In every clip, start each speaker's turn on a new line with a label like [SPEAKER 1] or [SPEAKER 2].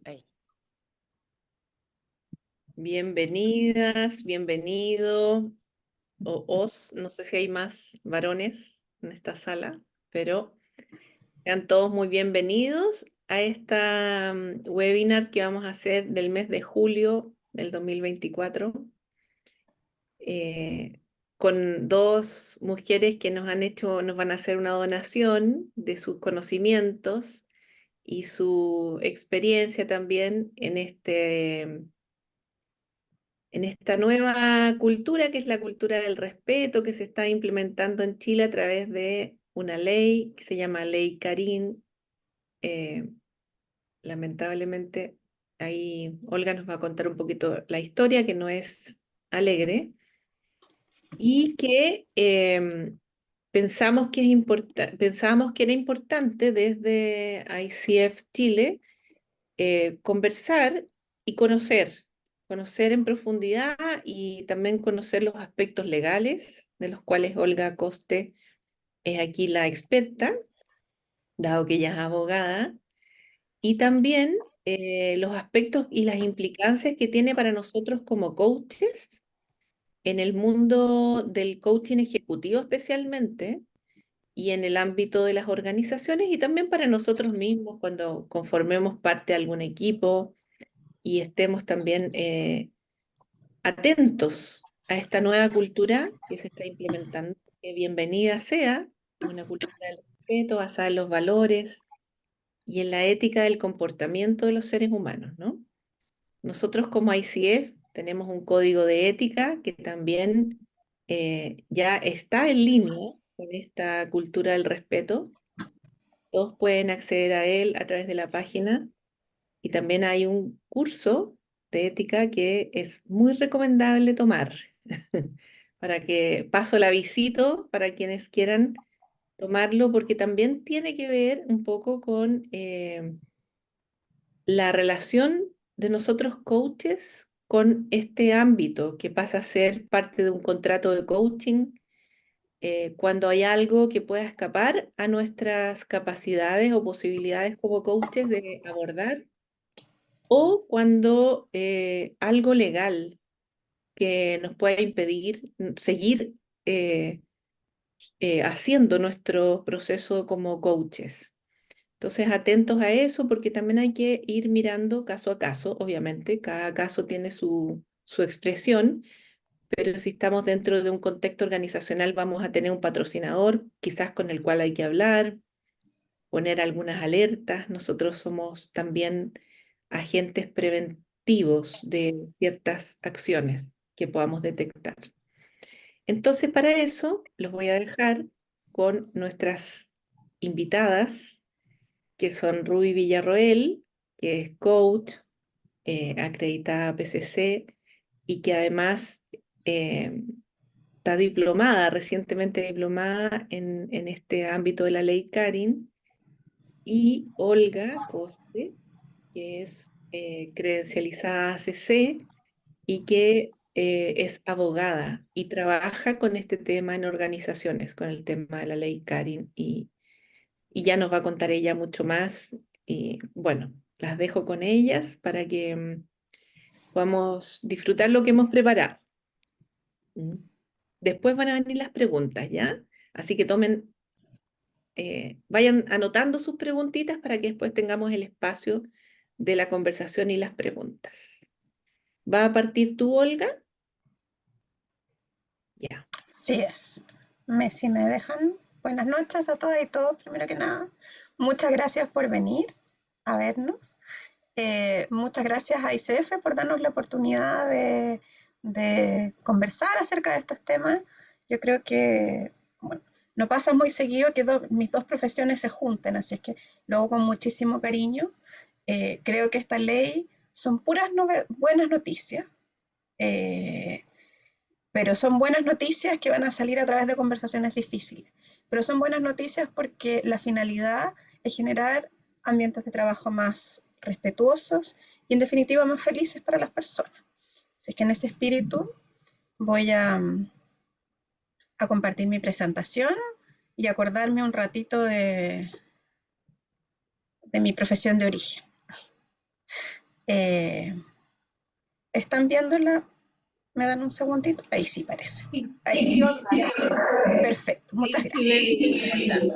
[SPEAKER 1] Ahí. Bienvenidas, bienvenido, o os, no sé si hay más varones en esta sala, pero sean todos muy bienvenidos a esta webinar que vamos a hacer del mes de julio del 2024, eh, con dos mujeres que nos van a hacer una donación de sus conocimientos y su experiencia también en esta nueva cultura, que es la cultura del respeto, que se está implementando en Chile a través de una ley que se llama Ley Carín. Eh, Lamentablemente, ahí Olga nos va a contar un poquito la historia, que no es alegre, y que pensábamos que era importante desde ICF Chile conversar y conocer en profundidad y también conocer los aspectos legales, de los cuales Olga Coste es aquí la experta, dado que ella es abogada, y también los aspectos y las implicancias que tiene para nosotros como coaches en el mundo del coaching ejecutivo especialmente, y en el ámbito de las organizaciones, y también para nosotros mismos cuando conformemos parte de algún equipo y estemos también atentos a esta nueva cultura que se está implementando. Que bienvenida sea, es una cultura del respeto basada en los valores y en la ética del comportamiento de los seres humanos, ¿no? Nosotros como ICF tenemos un código de ética que también ya está en línea con esta cultura del respeto. Todos pueden acceder a él a través de la página. Y también hay un curso de ética que es muy recomendable tomar para que paso el avisito para quienes quieran tomarlo, porque también tiene que ver un poco con la relación de nosotros coaches con este ámbito que pasa a ser parte de un contrato de coaching, cuando hay algo que pueda escapar a nuestras capacidades o posibilidades como coaches de abordar, o cuando algo legal que nos pueda impedir seguir eh, haciendo nuestro proceso como coaches. Entonces, atentos a eso porque también hay que ir mirando caso a caso, obviamente, cada caso tiene su expresión, pero si estamos dentro de un contexto organizacional vamos a tener un patrocinador, quizás con el cual hay que hablar, poner algunas alertas. Nosotros somos también agentes preventivos de ciertas acciones que podamos detectar. Entonces, para eso, los voy a dejar con nuestras invitadas, que son Ruby Villarroel, que es coach, acreditada PCC, y que además eh, está diplomada, recientemente diplomada en este ámbito de la ley Carin, y Olga Coste, que es credencializada ACC y que es abogada y trabaja con este tema en organizaciones, con el tema de la ley Karin, y ya nos va a contar ella mucho más. Y bueno, las dejo con ellas para que podamos disfrutar lo que hemos preparado. ¿Mm? Después van a venir las preguntas, ¿ya? Así que vayan anotando sus preguntitas para que después tengamos el espacio de la conversación y las preguntas. ¿Va a partir tú, Olga? Ya.
[SPEAKER 2] Sí es. Si me dejan, buenas noches a todas y todos, primero que nada. Muchas gracias por venir a vernos. Muchas gracias a ICF por darnos la oportunidad de conversar acerca de estos temas. Yo creo que, bueno, no pasa muy seguido que mis dos profesiones se junten, así es que lo hago con muchísimo cariño. Creo que esta ley son puras buenas noticias. Eh, pero son buenas noticias que van a salir a través de conversaciones difíciles. Pero son buenas noticias porque la finalidad es generar ambientes de trabajo más respetuosos y en definitiva más felices para las personas. Así que en ese espíritu voy a compartir mi presentación y acordarme un ratito de mi profesión de origen. Eh, ¿Están viéndola? ¿Me dan un segundito? Ahí sí parece.
[SPEAKER 1] Sí,
[SPEAKER 2] Ahí
[SPEAKER 1] sí,
[SPEAKER 2] sí.
[SPEAKER 1] onda.
[SPEAKER 2] Perfecto,
[SPEAKER 1] Ahí
[SPEAKER 2] muchas
[SPEAKER 1] se ve
[SPEAKER 2] gracias.
[SPEAKER 1] bien, claro.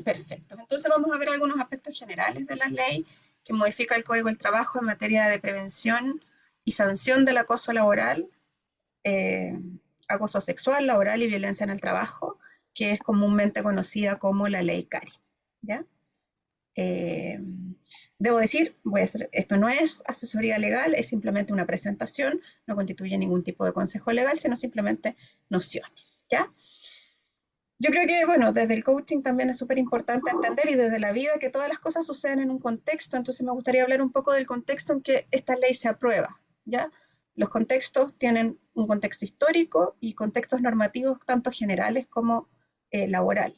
[SPEAKER 2] Perfecto. Entonces vamos a ver algunos aspectos generales de la ley que modifica el Código del Trabajo en materia de prevención y sanción del acoso laboral, eh, acoso sexual, laboral y violencia en el trabajo, que es comúnmente conocida como la ley CARI. ¿Ya? Eh, Debo decir, esto no es asesoría legal, es simplemente una presentación, no constituye ningún tipo de consejo legal, sino simplemente nociones. ¿Ya? Yo creo que, bueno, desde el coaching también es súper importante entender y desde la vida que todas las cosas suceden en un contexto, entonces me gustaría hablar un poco del contexto en que esta ley se aprueba, ¿ya? Los contextos tienen un contexto histórico y contextos normativos tanto generales como laborales.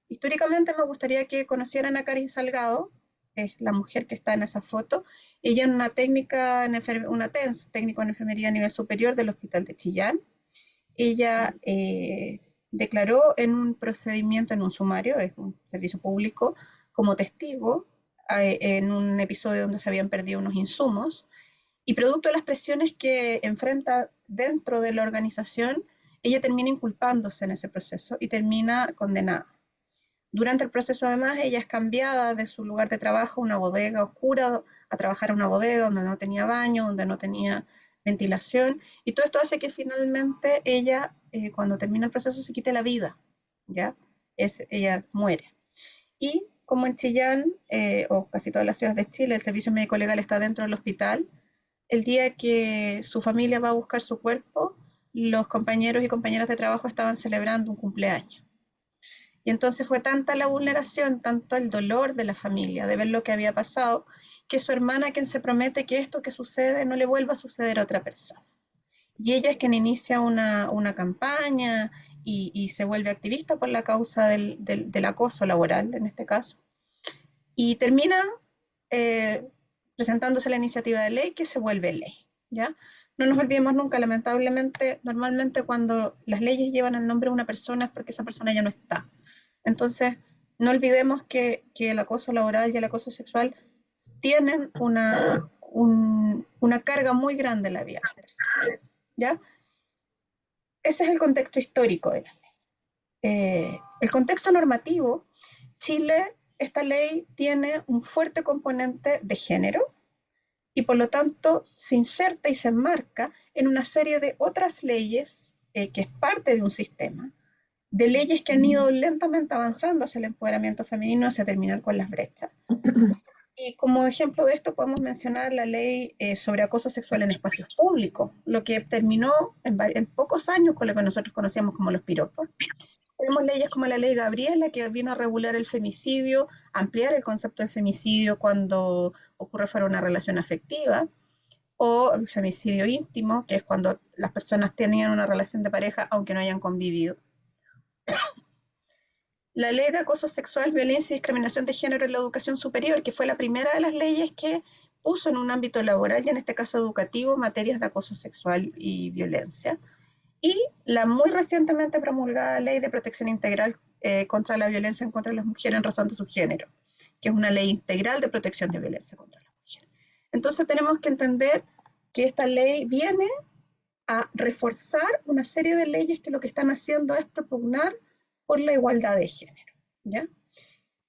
[SPEAKER 2] Históricamente me gustaría que conocieran a Karin Salgado, es la mujer que está en esa foto. Ella es una técnica, una TENS, técnico en enfermería a nivel superior del Hospital de Chillán. Ella declaró en un procedimiento, en un sumario, es un servicio público, como testigo en un episodio donde se habían perdido unos insumos y producto de las presiones que enfrenta dentro de la organización, ella termina inculpándose en ese proceso y termina condenada. Durante el proceso, además, ella es cambiada de su lugar de trabajo, una bodega oscura, a trabajar en una bodega donde no tenía baño, donde no tenía ventilación, y todo esto hace que finalmente ella, cuando termina el proceso, se quite la vida, ¿ya? Ella muere. Y como en Chillán, o casi todas las ciudades de Chile, el servicio médico legal está dentro del hospital, el día que su familia va a buscar su cuerpo, los compañeros y compañeras de trabajo estaban celebrando un cumpleaños. Y entonces fue tanta la vulneración, tanto el dolor de la familia, de ver lo que había pasado, que su hermana quien se promete que esto que sucede no le vuelva a suceder a otra persona. Y ella es quien inicia una campaña y se vuelve activista por la causa del acoso laboral, en este caso. Y termina eh, presentándose la iniciativa de ley que se vuelve ley. ¿Ya? No nos olvidemos nunca, lamentablemente, normalmente cuando las leyes llevan el nombre de una persona es porque esa persona ya no está. Entonces, no olvidemos que el acoso laboral y el acoso sexual tienen una carga muy grande en la vida de la persona. ¿Ya? Ese es el contexto histórico de la ley. El contexto normativo, Chile, esta ley tiene un fuerte componente de género y por lo tanto se inserta y se enmarca en una serie de otras leyes que es parte de un sistema de leyes que han ido lentamente avanzando hacia el empoderamiento femenino, hacia terminar con las brechas. Y como ejemplo de esto podemos mencionar la ley sobre acoso sexual en espacios públicos, lo que terminó en pocos años con lo que nosotros conocíamos como los piropos. Tenemos leyes como la ley Gabriela, que vino a regular el femicidio, ampliar el concepto de femicidio cuando ocurre fuera una relación afectiva, o el femicidio íntimo, que es cuando las personas tenían una relación de pareja aunque no hayan convivido. La ley de acoso sexual, violencia y discriminación de género en la educación superior, que fue la primera de las leyes que puso en un ámbito laboral y en este caso educativo materias de acoso sexual y violencia. Y la muy recientemente promulgada ley de protección integral contra la violencia en contra de las mujeres en razón de su género, que es una ley integral de protección de violencia contra las mujeres. Entonces tenemos que entender que esta ley viene a reforzar una serie de leyes que lo que están haciendo es propugnar por la igualdad de género. ¿Ya?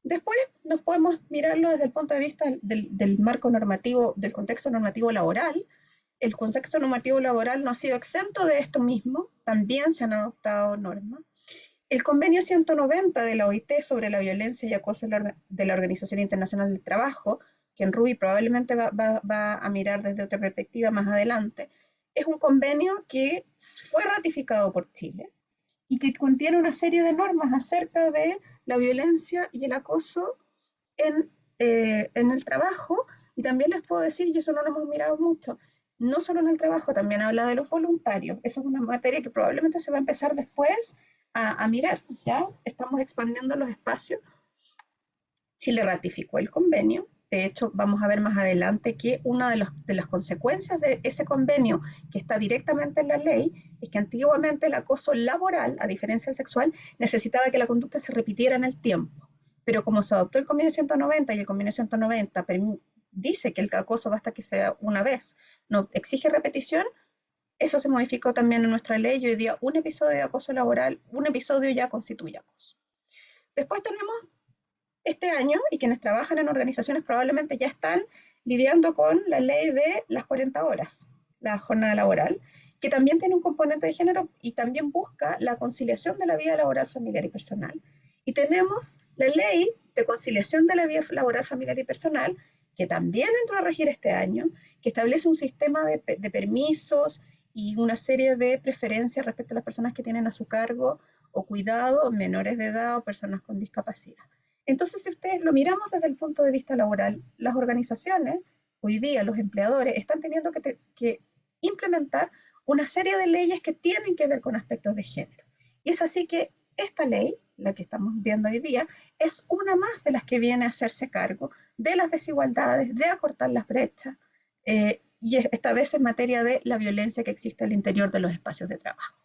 [SPEAKER 2] Después nos podemos mirarlo desde el punto de vista del marco normativo, del contexto normativo laboral. El contexto normativo laboral no ha sido exento de esto mismo, también se han adoptado normas. El convenio 190 de la OIT sobre la violencia y acoso de la Organización Internacional del Trabajo, que en Ruby probablemente va a mirar desde otra perspectiva más adelante, es un convenio que fue ratificado por Chile y que contiene una serie de normas acerca de la violencia y el acoso en el trabajo. Y también les puedo decir, y eso no lo hemos mirado mucho, no solo en el trabajo, también habla de los voluntarios. Eso es una materia que probablemente se va a empezar después a mirar, ¿ya? Estamos expandiendo los espacios. Chile ratificó el convenio. De hecho, vamos a ver más adelante que una de las consecuencias de ese convenio, que está directamente en la ley, es que antiguamente el acoso laboral, a diferencia del sexual, necesitaba que la conducta se repitiera en el tiempo. Pero como se adoptó el convenio 190 y el convenio 190 dice que el acoso basta que sea una vez, no exige repetición, eso se modificó también en nuestra ley y hoy día un episodio de acoso laboral, un episodio ya constituye acoso. Después tenemos este año, y quienes trabajan en organizaciones probablemente ya están lidiando con la ley de las 40 horas, la jornada laboral, que también tiene un componente de género y también busca la conciliación de la vida laboral, familiar y personal. Y tenemos la ley de conciliación de la vida laboral, familiar y personal, que también entró a regir este año, que establece un sistema de permisos y una serie de preferencias respecto a las personas que tienen a su cargo o cuidado menores de edad o personas con discapacidad. Entonces, si ustedes lo miramos desde el punto de vista laboral, las organizaciones, hoy día los empleadores, están teniendo que implementar una serie de leyes que tienen que ver con aspectos de género. Y es así que esta ley, la que estamos viendo hoy día, es una más de las que viene a hacerse cargo de las desigualdades, de acortar las brechas, y esta vez en materia de la violencia que existe al interior de los espacios de trabajo.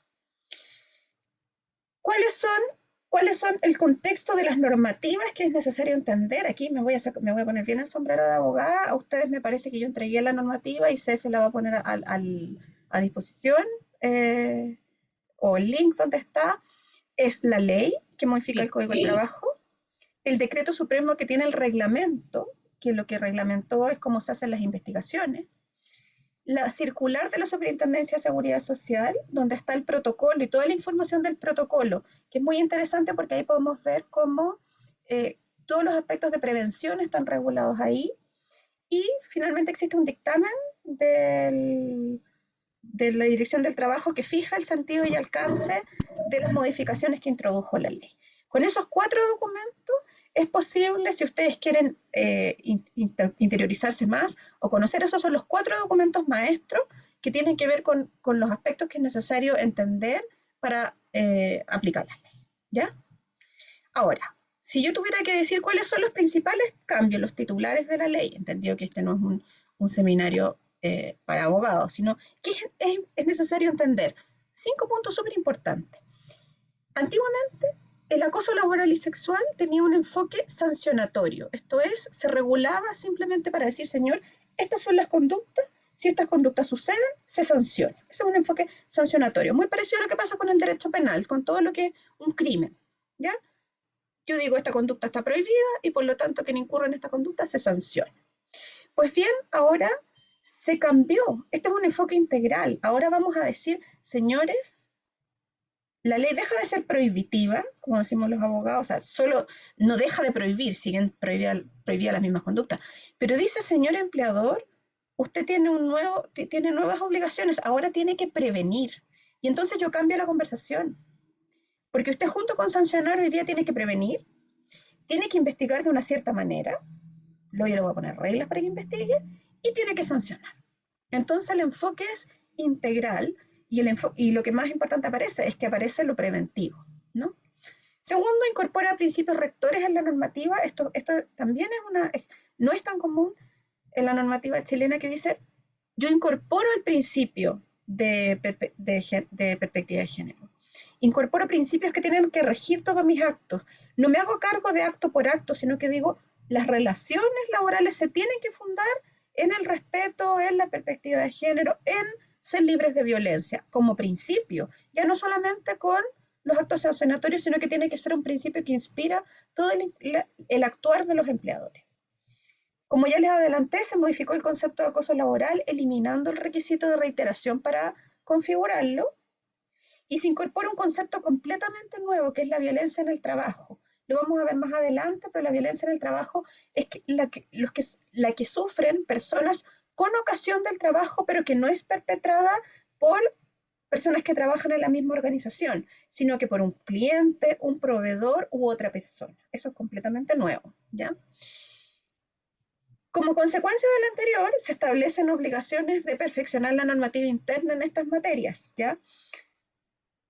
[SPEAKER 2] ¿Cuáles son, ¿Cuáles son el contexto de las normativas que es necesario entender? Aquí me voy a poner bien el sombrero de abogada. A ustedes me parece que yo entregué la normativa y CEF la va a poner a disposición, o el link donde está. Es la ley que modifica el
[SPEAKER 1] Sí.
[SPEAKER 2] Código del Trabajo, el decreto supremo que tiene el reglamento, que lo que reglamentó es cómo se hacen las investigaciones, la circular de la Superintendencia de Seguridad Social, donde está el protocolo y toda la información del protocolo, que es muy interesante porque ahí podemos ver cómo todos los aspectos de prevención están regulados ahí. Y finalmente existe un dictamen de la Dirección del Trabajo que fija el sentido y alcance de las modificaciones que introdujo la ley. Con esos 4 documentos es posible, si ustedes quieren interiorizarse más o conocer, esos son los 4 documentos maestros que tienen que ver con los aspectos que es necesario entender para aplicar la ley. ¿Ya? Ahora, si yo tuviera que decir cuáles son los principales cambios, los titulares de la ley, entendido que este no es un seminario para abogados, sino que es necesario entender 5 puntos súper importantes. Antiguamente, el acoso laboral y sexual tenía un enfoque sancionatorio, esto es, se regulaba simplemente para decir, señor, estas son las conductas, si estas conductas suceden, se sancionan. Ese es un enfoque sancionatorio, muy parecido a lo que pasa con el derecho penal, con todo lo que es un crimen, ¿ya? Yo digo, esta conducta está prohibida y por lo tanto quien incurre en esta conducta se sanciona. Pues bien, ahora se cambió. Este es un enfoque integral. Ahora vamos a decir, señores, la ley deja de ser prohibitiva, como decimos los abogados, o sea, solo no deja de prohibir, siguen prohibidas las mismas conductas, pero dice, señor empleador, usted tiene nuevas obligaciones, ahora tiene que prevenir. Y entonces yo cambio la conversación, porque usted junto con sancionar hoy día tiene que prevenir, tiene que investigar de una cierta manera, luego yo le voy a poner reglas para que investigue, y tiene que sancionar. Entonces el enfoque es integral y lo que más importante aparece es que aparece lo preventivo, ¿no? Segundo, incorpora principios rectores en la normativa. Esto también no es tan común en la normativa chilena, que dice, yo incorporo el principio de perspectiva de género. Incorporo principios que tienen que regir todos mis actos. No me hago cargo de acto por acto, sino que digo, las relaciones laborales se tienen que fundar en el respeto, en la perspectiva de género, en ser libres de violencia, como principio, ya no solamente con los actos sancionatorios, sino que tiene que ser un principio que inspira todo el actuar de los empleadores. Como ya les adelanté, se modificó el concepto de acoso laboral, eliminando el requisito de reiteración para configurarlo, y se incorpora un concepto completamente nuevo, que es la violencia en el trabajo. Lo vamos a ver más adelante, pero la violencia en el trabajo es la que sufren personas con ocasión del trabajo, pero que no es perpetrada por personas que trabajan en la misma organización, sino que por un cliente, un proveedor u otra persona. Eso es completamente nuevo, ¿ya? Como consecuencia de lo anterior, se establecen obligaciones de perfeccionar la normativa interna en estas materias, ¿ya?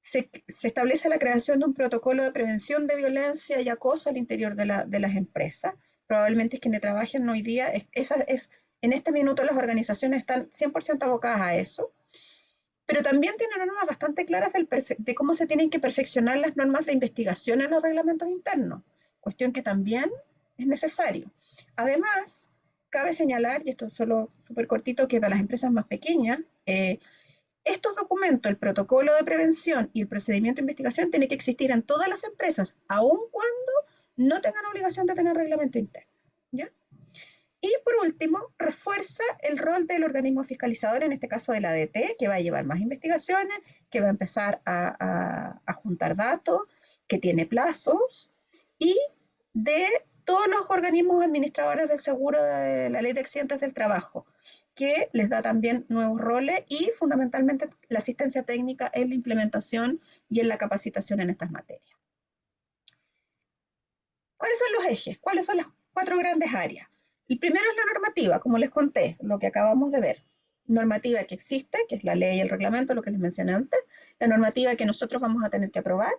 [SPEAKER 2] Se establece la creación de un protocolo de prevención de violencia y acoso al interior de las empresas. Probablemente quienes trabajen hoy día, en este minuto las organizaciones están 100% abocadas a eso, pero también tiene normas bastante claras de cómo se tienen que perfeccionar las normas de investigación en los reglamentos internos, cuestión que también es necesario. Además, cabe señalar, y esto es solo súper cortito, que para las empresas más pequeñas, estos documentos, el protocolo de prevención y el procedimiento de investigación, tiene que existir en todas las empresas, aun cuando no tengan obligación de tener reglamento interno. ¿Ya? Y por último, refuerza el rol del organismo fiscalizador, en este caso de la ADT, que va a llevar más investigaciones, que va a empezar a juntar datos, que tiene plazos, y de todos los organismos administradores del seguro de la ley de accidentes del trabajo, que les da también nuevos roles y fundamentalmente la asistencia técnica en la implementación y en la capacitación en estas materias. ¿Cuáles son los ejes? ¿Cuáles son las 4 grandes áreas? El primero es la normativa, como les conté, lo que acabamos de ver. Normativa que existe, que es la ley y el reglamento, lo que les mencioné antes. La normativa que nosotros vamos a tener que aprobar.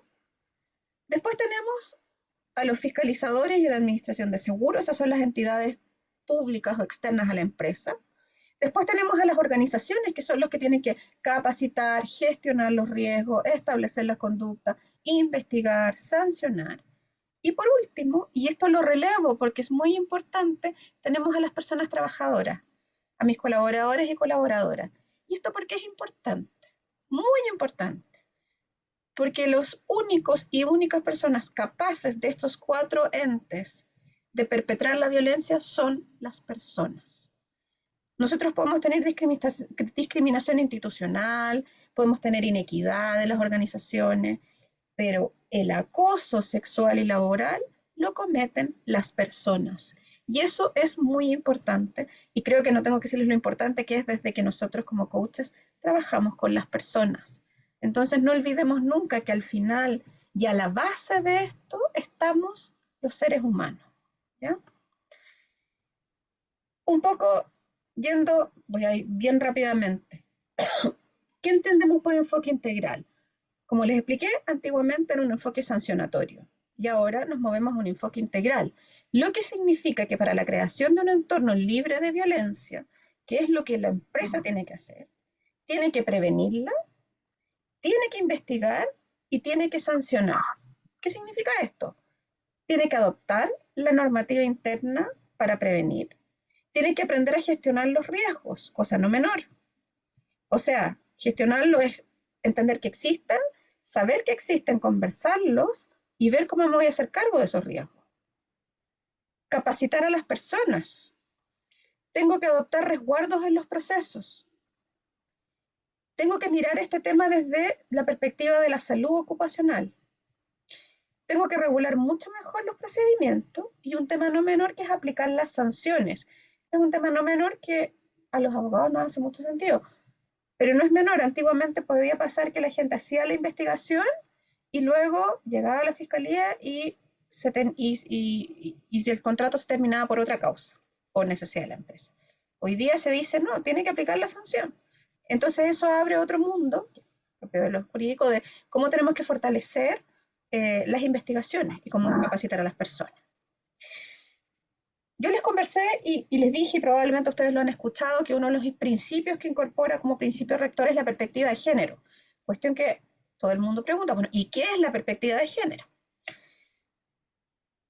[SPEAKER 2] Después tenemos a los fiscalizadores y a la administración de seguros, esas son las entidades públicas o externas a la empresa. Después tenemos a las organizaciones, que son los que tienen que capacitar, gestionar los riesgos, establecer la conducta, investigar, sancionar. Y por último, y esto lo relevo porque es muy importante, tenemos a las personas trabajadoras, a mis colaboradores y colaboradoras. ¿Y esto por qué es importante? Muy importante. Porque los únicos y únicas personas capaces de estos 4 entes de perpetrar la violencia son las personas. Nosotros podemos tener discriminación institucional, podemos tener inequidad de las organizaciones, pero el acoso sexual y laboral lo cometen las personas. Y eso es muy importante, y creo que no tengo que decirles lo importante que es desde que nosotros como coaches trabajamos con las personas. Entonces no olvidemos nunca que al final y a la base de esto estamos los seres humanos. ¿Ya? Un poco voy a ir bien rápidamente. ¿Qué entendemos por enfoque integral? Como les expliqué, antiguamente era un enfoque sancionatorio y ahora nos movemos a un enfoque integral, lo que significa que para la creación de un entorno libre de violencia, que es lo que la empresa tiene que hacer, tiene que prevenirla, tiene que investigar y tiene que sancionar. ¿Qué significa esto? Tiene que adoptar la normativa interna para prevenir, tiene que aprender a gestionar los riesgos, cosa no menor. O sea, gestionarlo es entender que existen, saber que existen, conversarlos y ver cómo me voy a hacer cargo de esos riesgos. Capacitar a las personas. Tengo que adoptar resguardos en los procesos. Tengo que mirar este tema desde la perspectiva de la salud ocupacional. Tengo que regular mucho mejor los procedimientos y un tema no menor que es aplicar las sanciones. Es un tema no menor que a los abogados no hace mucho sentido, pero no es menor. Antiguamente podía pasar que la gente hacía la investigación y luego llegaba a la fiscalía y el contrato se terminaba por otra causa o necesidad de la empresa. Hoy día se dice, no, tiene que aplicar la sanción. Entonces eso abre otro mundo, propio de lo jurídico, de cómo tenemos que fortalecer las investigaciones y cómo capacitar a las personas. Yo les conversé y les dije, y probablemente ustedes lo han escuchado, que uno de los principios que incorpora como principio rector es la perspectiva de género. Cuestión que todo el mundo pregunta, bueno, ¿y qué es la perspectiva de género?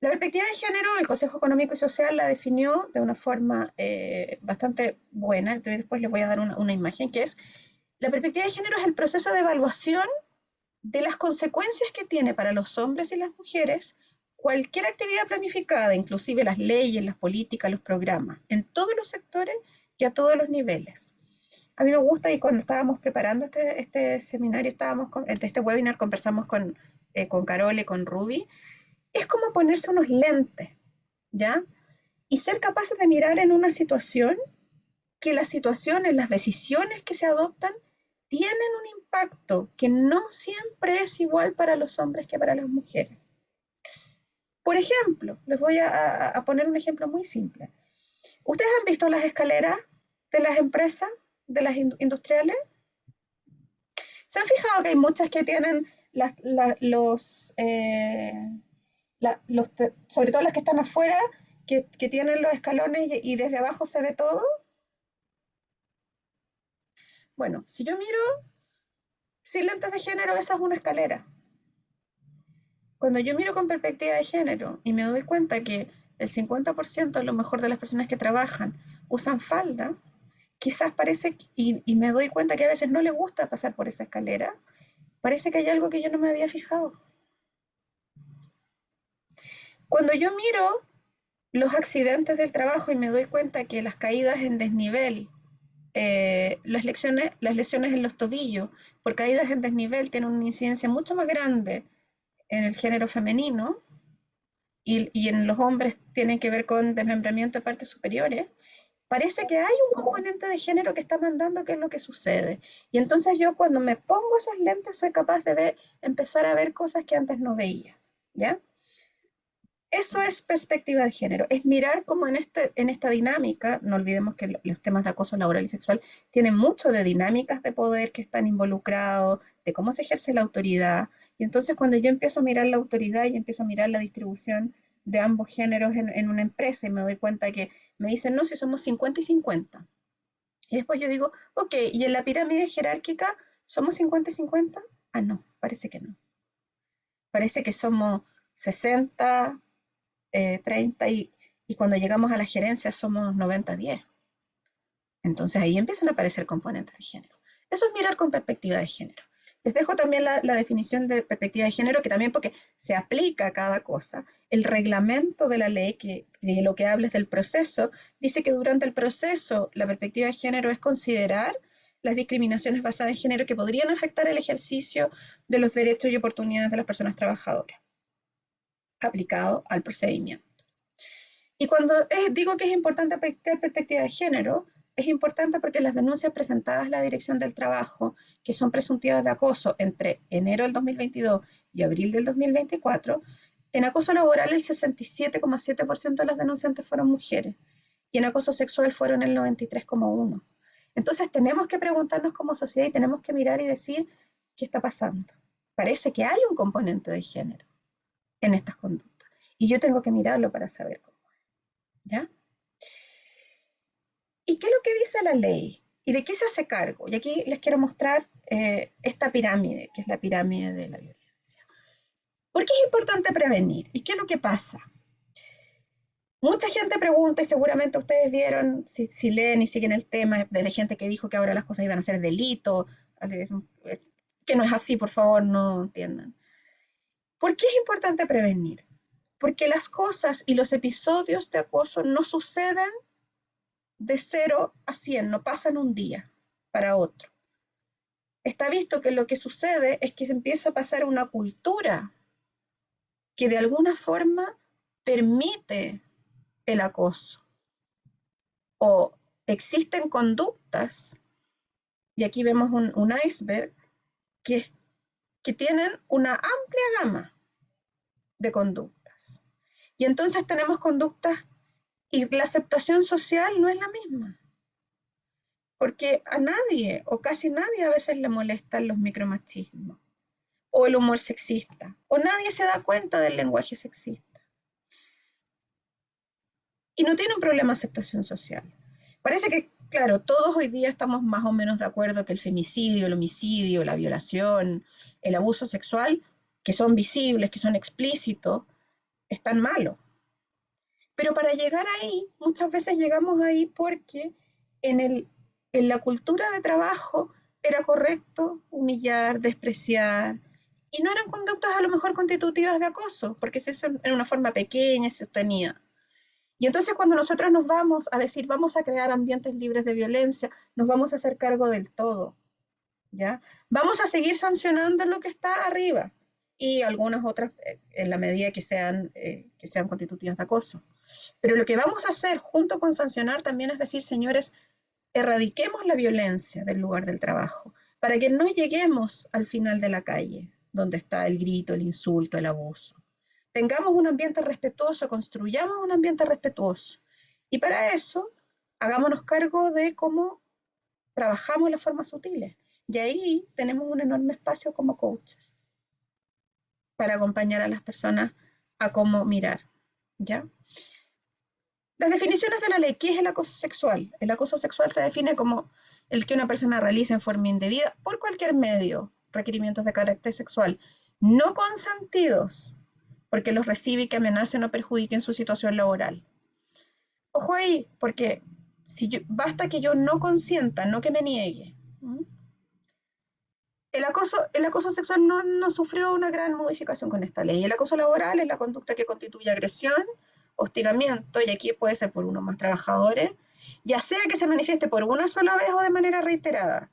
[SPEAKER 2] La perspectiva de género, el Consejo Económico y Social la definió de una forma bastante buena. Entonces después les voy a dar una imagen, que es, la perspectiva de género es el proceso de evaluación de las consecuencias que tiene para los hombres y las mujeres cualquier actividad planificada, inclusive las leyes, las políticas, los programas, en todos los sectores y a todos los niveles. A mí me gusta, y cuando estábamos preparando este seminario, este webinar, conversamos con Carol y con Ruby, es como ponerse unos lentes, ¿ya? Y ser capaces de mirar en una situación que las situaciones, las decisiones que se adoptan tienen un impacto que no siempre es igual para los hombres que para las mujeres. Por ejemplo, les voy a poner un ejemplo muy simple. ¿Ustedes han visto las escaleras de las empresas, de las industriales? ¿Se han fijado que hay muchas que tienen sobre todo las que están afuera, que tienen los escalones y desde abajo se ve todo? Bueno, si yo miro sin lentes de género, esa es una escalera. Cuando yo miro con perspectiva de género y me doy cuenta que el 50% a lo mejor de las personas que trabajan usan falda, quizás parece, y me doy cuenta que a veces no les gusta pasar por esa escalera, parece que hay algo que yo no me había fijado. Cuando yo miro los accidentes del trabajo y me doy cuenta que las caídas en desnivel, las lesiones en los tobillos por caídas en desnivel tienen una incidencia mucho más grande en el género femenino y en los hombres tienen que ver con desmembramiento de partes superiores, parece que hay un componente de género que está mandando qué es lo que sucede. Y entonces yo cuando me pongo esos lentes soy capaz de ver, empezar a ver cosas que antes no veía, ¿ya? Eso es perspectiva de género, es mirar cómo en esta dinámica, no olvidemos que los temas de acoso laboral y sexual tienen mucho de dinámicas de poder que están involucrados, de cómo se ejerce la autoridad, y entonces cuando yo empiezo a mirar la autoridad y empiezo a mirar la distribución de ambos géneros en una empresa y me doy cuenta que me dicen, no, si somos 50 y 50. Y después yo digo, ok, ¿y en la pirámide jerárquica somos 50 y 50? Ah, no, parece que no. Parece que somos 60, 30 y cuando llegamos a la gerencia somos 90-10. Entonces ahí empiezan a aparecer componentes de género. Eso es mirar con perspectiva de género. Les dejo también la definición de perspectiva de género, que también porque se aplica a cada cosa. El reglamento de la ley, que de lo que habla es del proceso, dice que durante el proceso la perspectiva de género es considerar las discriminaciones basadas en género que podrían afectar el ejercicio de los derechos y oportunidades de las personas trabajadoras, aplicado al procedimiento. Y cuando digo que es importante aplicar perspectiva de género, es importante porque las denuncias presentadas a la Dirección del Trabajo, que son presuntivas de acoso entre enero del 2022 y abril del 2024, en acoso laboral el 67,7% de las denunciantes fueron mujeres y en acoso sexual fueron el 93,1%. Entonces tenemos que preguntarnos como sociedad y tenemos que mirar y decir qué está pasando. Parece que hay un componente de género en estas conductas y yo tengo que mirarlo para saber cómo. ¿Ya? ¿Y qué es lo que dice la ley? ¿Y de qué se hace cargo? Y aquí les quiero mostrar esta pirámide, que es la pirámide de la violencia. ¿Por qué es importante prevenir? ¿Y qué es lo que pasa? Mucha gente pregunta, y seguramente ustedes vieron, si leen y siguen el tema, desde gente que dijo que ahora las cosas iban a ser delito, que no es así, por favor, no entiendan. ¿Por qué es importante prevenir? Porque las cosas y los episodios de acoso no suceden de 0 a 100, no pasan un día para otro. Está visto que lo que sucede es que se empieza a pasar una cultura que de alguna forma permite el acoso o existen conductas, y aquí vemos un iceberg, que, que tienen una amplia gama de conductas. Y entonces tenemos conductas y la aceptación social no es la misma. Porque a nadie o casi nadie a veces le molestan los micromachismos o el humor sexista o nadie se da cuenta del lenguaje sexista y no tiene un problema de aceptación social. Parece que, claro, todos hoy día estamos más o menos de acuerdo que el femicidio, el homicidio, la violación, el abuso sexual, que son visibles, que son explícitos, están malos. Pero para llegar ahí, muchas veces llegamos ahí porque en, en la cultura de trabajo era correcto humillar, despreciar, y no eran conductas a lo mejor constitutivas de acoso, porque eso en una forma pequeña se sostenía. Y entonces cuando nosotros nos vamos a decir, vamos a crear ambientes libres de violencia, nos vamos a hacer cargo del todo, ¿ya? Vamos a seguir sancionando lo que está arriba y algunas otras en la medida que sean constitutivas de acoso. Pero lo que vamos a hacer junto con sancionar también es decir, señores, erradiquemos la violencia del lugar del trabajo para que no lleguemos al final de la calle, donde está el grito, el insulto, el abuso. Tengamos un ambiente respetuoso, construyamos un ambiente respetuoso. Y para eso, hagámonos cargo de cómo trabajamos las formas sutiles. Y ahí tenemos un enorme espacio como coaches para acompañar a las personas a cómo mirar. ¿Ya? Las definiciones de la ley, ¿qué es el acoso sexual? El acoso sexual se define como el que una persona realiza en forma indebida por cualquier medio, requerimientos de carácter sexual, no consentidos, porque los recibe y que amenacen o perjudiquen su situación laboral. Ojo ahí, porque basta que yo no consienta, no que me niegue. El acoso sexual no sufrió una gran modificación con esta ley. El acoso laboral es la conducta que constituye agresión, hostigamiento, y aquí puede ser por uno o más trabajadores, ya sea que se manifieste por una sola vez o de manera reiterada,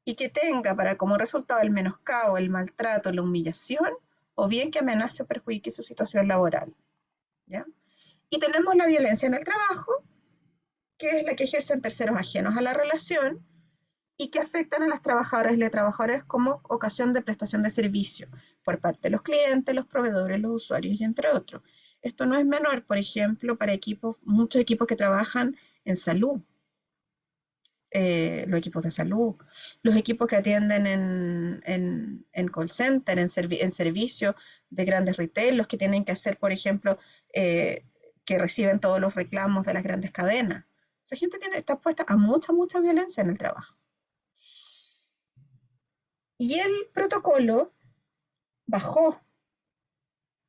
[SPEAKER 2] y que tenga para como resultado el menoscabo, el maltrato, la humillación, o bien que amenace o perjudique su situación laboral. ¿Ya? Y tenemos la violencia en el trabajo, que es la que ejercen terceros ajenos a la relación, y que afectan a las trabajadoras y los trabajadores como ocasión de prestación de servicio por parte de los clientes, los proveedores, los usuarios y entre otros. Esto no es menor, por ejemplo, para muchos equipos que trabajan en salud, los equipos de salud, los equipos que atienden en call center, en servicios de grandes retail, los que tienen que hacer, por ejemplo, que reciben todos los reclamos de las grandes cadenas. Esa gente está expuesta a mucha violencia en el trabajo. Y el protocolo bajó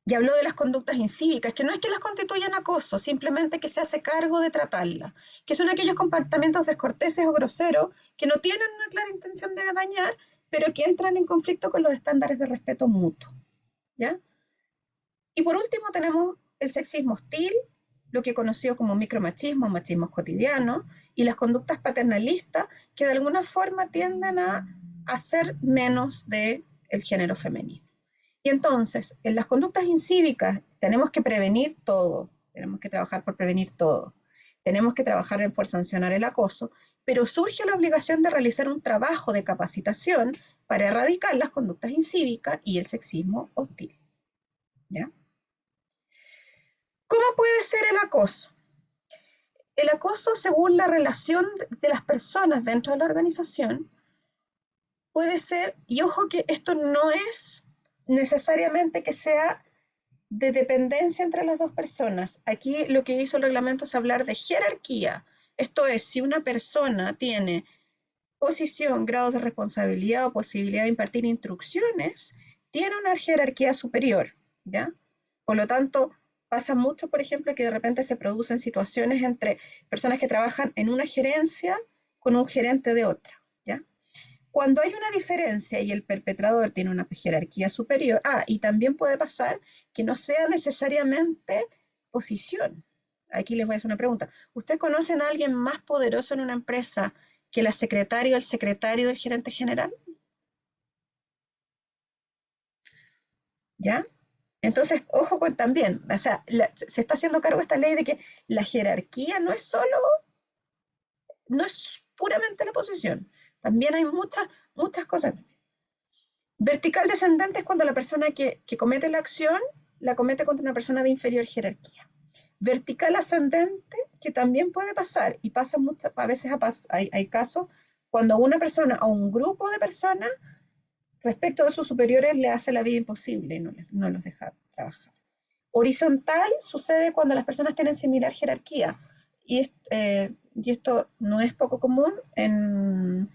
[SPEAKER 2] y habló de las conductas incívicas, que no es que las constituyan acoso, simplemente que se hace cargo de tratarlas, que son aquellos comportamientos descorteses o groseros que no tienen una clara intención de dañar, pero que entran en conflicto con los estándares de respeto mutuo. ¿Ya? Y por último tenemos el sexismo hostil, lo que conoció como micromachismo, machismo cotidiano, y las conductas paternalistas que de alguna forma tienden a hacer menos del género femenino. Y entonces, en las conductas incívicas tenemos que prevenir todo, tenemos que trabajar por prevenir todo, tenemos que trabajar por sancionar el acoso, pero surge la obligación de realizar un trabajo de capacitación para erradicar las conductas incívicas y el sexismo hostil. ¿Ya? ¿Cómo puede ser el acoso? El acoso, según la relación de las personas dentro de la organización, puede ser, y ojo que esto no es necesariamente que sea de dependencia entre las dos personas. Aquí lo que hizo el reglamento es hablar de jerarquía. Esto es, si una persona tiene posición, grados de responsabilidad o posibilidad de impartir instrucciones, tiene una jerarquía superior, ¿ya? Por lo tanto, pasa mucho, por ejemplo, que de repente se producen situaciones entre personas que trabajan en una gerencia con un gerente de otra, ¿ya? Cuando hay una diferencia y el perpetrador tiene una jerarquía superior, y también puede pasar que no sea necesariamente posición. Aquí les voy a hacer una pregunta. ¿Ustedes conocen a alguien más poderoso en una empresa que la secretaria o el secretario del gerente general? ¿Ya? Entonces, ojo con también, o sea, se está haciendo cargo esta ley de que la jerarquía no es puramente la posición, también hay muchas cosas. Vertical descendente es cuando la persona que comete la acción la comete contra una persona de inferior jerarquía. Vertical ascendente, que también puede pasar, y pasa muchas, a veces hay casos cuando una persona o un grupo de personas respecto de sus superiores le hace la vida imposible y no los deja trabajar. Horizontal sucede cuando las personas tienen similar jerarquía, y esto no es poco común en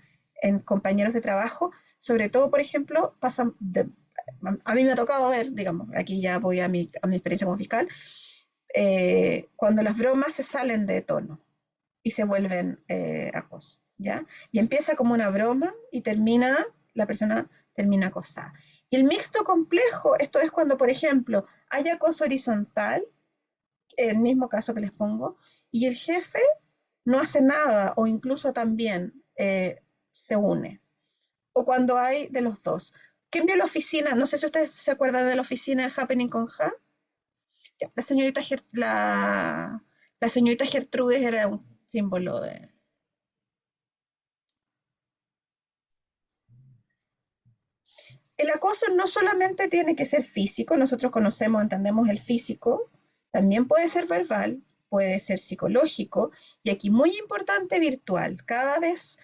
[SPEAKER 2] compañeros de trabajo, sobre todo, por ejemplo, a mí me ha tocado ver, digamos, aquí ya voy a mi experiencia como fiscal, cuando las bromas se salen de tono y se vuelven acoso, ¿ya? Y empieza como una broma y la persona termina acosada. Y el mixto complejo, esto es cuando, por ejemplo, hay acoso horizontal, el mismo caso que les pongo, y el jefe no hace nada o incluso también se une. O cuando hay de los dos. ¿Quién vio la oficina? No sé si ustedes se acuerdan de la oficina de Happening con Ja. La señorita Gertrudes era un símbolo de... El acoso no solamente tiene que ser físico, nosotros conocemos, entendemos el físico, también puede ser verbal, puede ser psicológico, y aquí muy importante virtual. Cada vez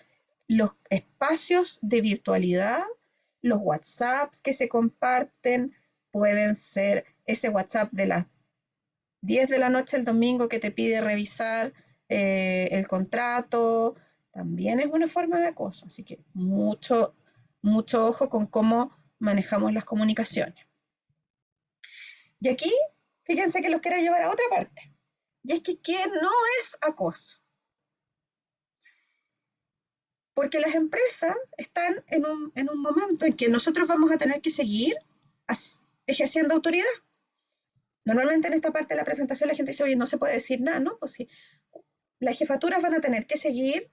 [SPEAKER 2] los espacios de virtualidad, los WhatsApps que se comparten, pueden ser ese WhatsApp de las 10 de la noche el domingo que te pide revisar el contrato, también es una forma de acoso. Así que mucho ojo con cómo manejamos las comunicaciones. Y aquí, fíjense que los quiero llevar a otra parte. Y es que, ¿qué no es acoso? Porque las empresas están en un momento en que nosotros vamos a tener que seguir ejerciendo autoridad. Normalmente en esta parte de la presentación la gente dice, oye, no se puede decir nada, ¿no? Pues sí, las jefaturas van a tener que seguir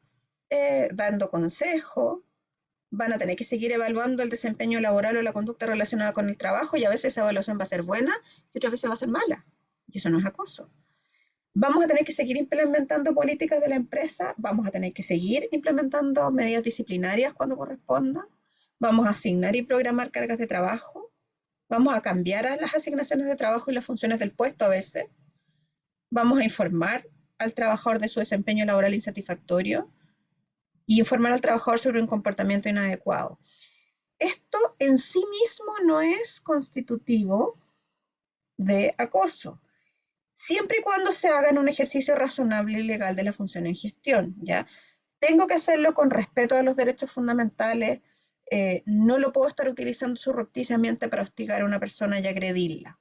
[SPEAKER 2] dando consejo, van a tener que seguir evaluando el desempeño laboral o la conducta relacionada con el trabajo y a veces esa evaluación va a ser buena y otras veces va a ser mala. Y eso no es acoso. Vamos a tener que seguir implementando políticas de la empresa, vamos a tener que seguir implementando medidas disciplinarias cuando corresponda, vamos a asignar y programar cargas de trabajo, vamos a cambiar a las asignaciones de trabajo y las funciones del puesto a veces, vamos a informar al trabajador de su desempeño laboral insatisfactorio y informar al trabajador sobre un comportamiento inadecuado. Esto en sí mismo no es constitutivo de acoso, siempre y cuando se haga en un ejercicio razonable y legal de la función en gestión, ¿ya? Tengo que hacerlo con respeto a los derechos fundamentales, no lo puedo estar utilizando surrepticiamente para hostigar a una persona y agredirla.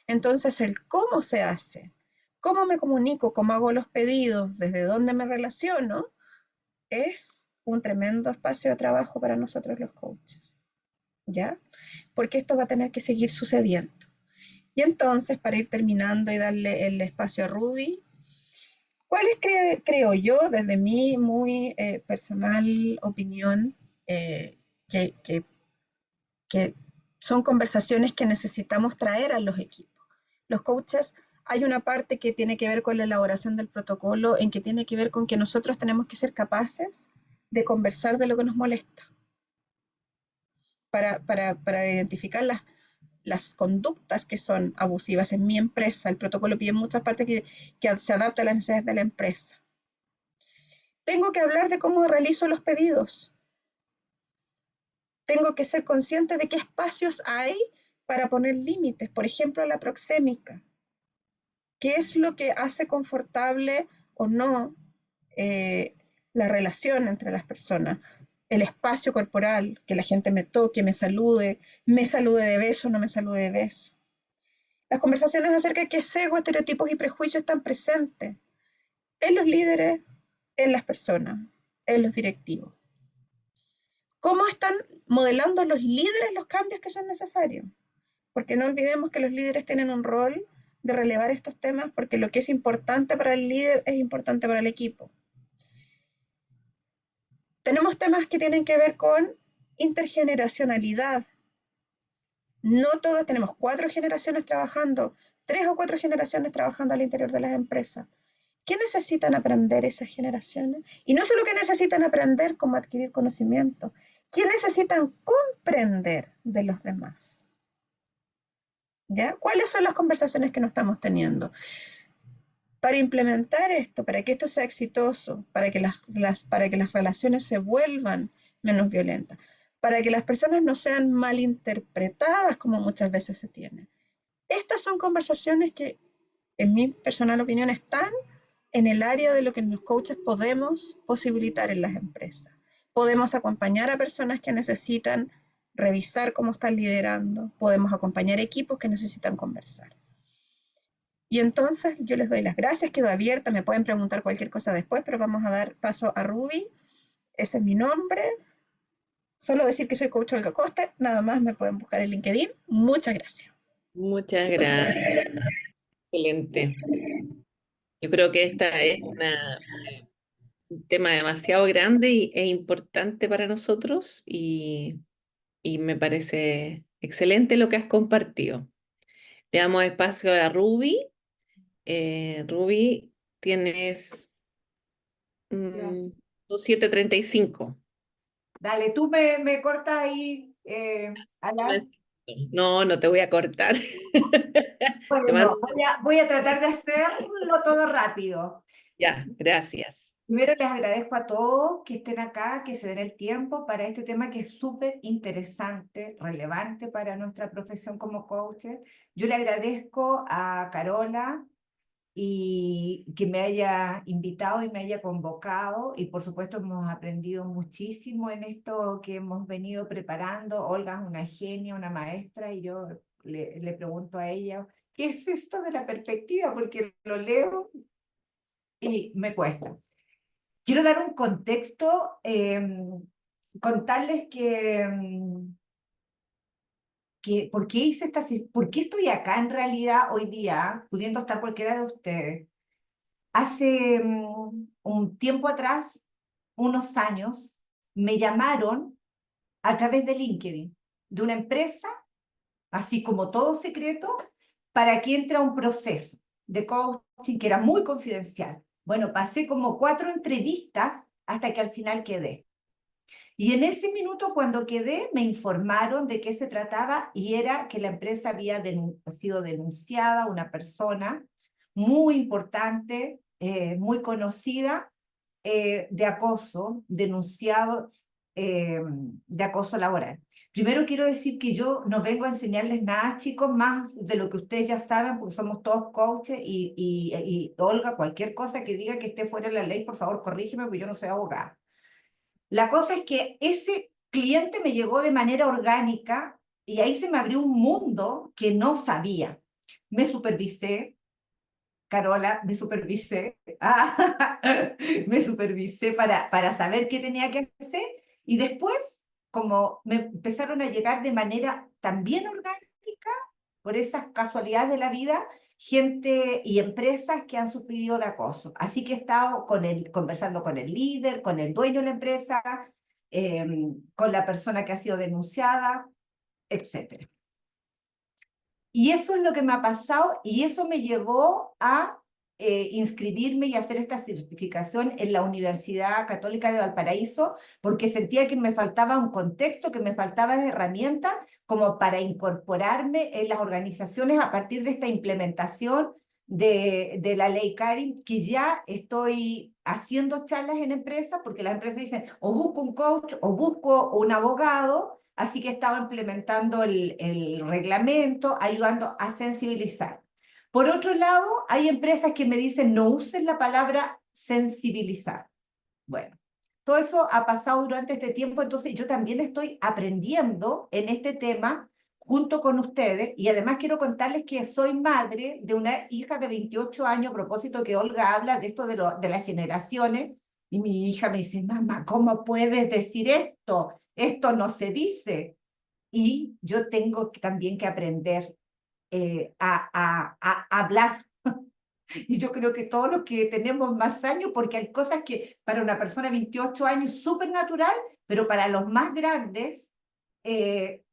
[SPEAKER 2] Entonces, el cómo se hace, cómo me comunico, cómo hago los pedidos, desde dónde me relaciono, es un tremendo espacio de trabajo para nosotros los coaches, ¿ya? Porque esto va a tener que seguir sucediendo. Y entonces, para ir terminando y darle el espacio a Ruby, ¿cuáles creo yo, desde mi muy personal opinión, eh, que, que, que son conversaciones que necesitamos traer a los equipos? Los coaches, hay una parte que tiene que ver con la elaboración del protocolo, en que tiene que ver con que nosotros tenemos que ser capaces de conversar de lo que nos molesta, para identificar las conductas que son abusivas en mi empresa. El protocolo pide en muchas partes que se adapte a las necesidades de la empresa. Tengo que hablar de cómo realizo los pedidos. Tengo que ser consciente de qué espacios hay para poner límites, por ejemplo, la proxémica. ¿Qué es lo que hace confortable o no eh, la relación entre las personas? El espacio corporal, que la gente me toque, me salude de beso, no me salude de beso. Las conversaciones acerca de qué ego, estereotipos y prejuicios están presentes en los líderes, en las personas, en los directivos. ¿Cómo están modelando los líderes los cambios que son necesarios? Porque no olvidemos que los líderes tienen un rol de relevar estos temas porque lo que es importante para el líder es importante para el equipo. Tenemos temas que tienen que ver con intergeneracionalidad. No todas, tenemos 4 generaciones trabajando, 3 o 4 generaciones trabajando al interior de las empresas. ¿Qué necesitan aprender esas generaciones? Y no solo que necesitan aprender, como adquirir conocimiento. ¿Qué necesitan comprender de los demás? ¿Ya? ¿Cuáles son las conversaciones que no estamos teniendo? Para implementar esto, para que esto sea exitoso, para que las relaciones se vuelvan menos violentas, para que las personas no sean malinterpretadas como muchas veces se tiene. Estas son conversaciones que, en mi personal opinión, están en el área de lo que los coaches podemos posibilitar en las empresas. Podemos acompañar a personas que necesitan revisar cómo están liderando, podemos acompañar equipos que necesitan conversar. Y entonces yo les doy las gracias, quedo abierta, me pueden preguntar cualquier cosa después, pero vamos a dar paso a Ruby. Ese es mi nombre. Solo decir que soy coach Olga Costa, nada más me pueden buscar en LinkedIn. Muchas gracias.
[SPEAKER 1] Muchas gracias, excelente. Yo creo que esta es un tema demasiado grande e importante para nosotros y me parece excelente lo que has compartido. Le damos espacio a Ruby. Ruby, tienes
[SPEAKER 3] Ya.
[SPEAKER 1] mm, 7:35.
[SPEAKER 3] Dale, tú me cortas ahí, Alan.
[SPEAKER 1] No, no te voy a cortar. Te mando.
[SPEAKER 3] Bueno, voy a tratar de hacerlo todo rápido.
[SPEAKER 1] Ya, gracias.
[SPEAKER 3] Primero les agradezco a todos que estén acá, que se den el tiempo para este tema que es súper interesante, relevante para nuestra profesión como coaches. Yo le agradezco a Carola y que me haya invitado y me haya convocado y por supuesto hemos aprendido muchísimo en esto que hemos venido preparando. Olga es una genia, una maestra y yo le pregunto a ella ¿qué es esto de la perspectiva? Porque lo leo y me cuesta. Quiero dar un contexto, contarles que ¿por qué hice por qué estoy acá en realidad hoy día, pudiendo estar cualquiera de ustedes? Hace un tiempo atrás, unos años, me llamaron a través de LinkedIn, de una empresa, así como todo secreto, para que entre a un proceso de coaching que era muy confidencial. Bueno, pasé como 4 entrevistas hasta que al final quedé. Y en ese minuto, cuando quedé, me informaron de qué se trataba y era que la empresa había sido denunciada, una persona muy importante, muy conocida, de acoso, denunciado de acoso laboral. Primero quiero decir que yo no vengo a enseñarles nada, chicos, más de lo que ustedes ya saben, porque somos todos coaches y Olga, cualquier cosa que diga que esté fuera de la ley, por favor, corrígeme, porque yo no soy abogada. La cosa es que ese cliente me llegó de manera orgánica y ahí se me abrió un mundo que no sabía. Me supervisé, Carola, me supervisé, me supervisé para saber qué tenía que hacer y después, como me empezaron a llegar de manera también orgánica, por esas casualidades de la vida, gente y empresas que han sufrido de acoso. Así que he estado conversando con el líder, con el dueño de la empresa, con la persona que ha sido denunciada, etc. Y eso es lo que me ha pasado y eso me llevó a inscribirme y hacer esta certificación en la Universidad Católica de Valparaíso, porque sentía que me faltaba un contexto, que me faltaban herramientas como para incorporarme en las organizaciones a partir de esta implementación de la ley Karin, que ya estoy haciendo charlas en empresas, porque las empresas dicen, o busco un coach, o busco un abogado, así que estaba implementando el reglamento, ayudando a sensibilizar. Por otro lado, hay empresas que me dicen, no usen la palabra sensibilizar. Bueno, todo eso ha pasado durante este tiempo, entonces yo también estoy aprendiendo en este tema junto con ustedes, y además quiero contarles que soy madre de una hija de 28 años, a propósito que Olga habla de esto de las generaciones, y mi hija me dice, mamá, ¿cómo puedes decir esto? Esto no se dice. Y yo tengo también que aprender a hablar. Y yo creo que todos los que tenemos más años, porque hay cosas que para una persona de 28 años es súper natural, pero para los más grandes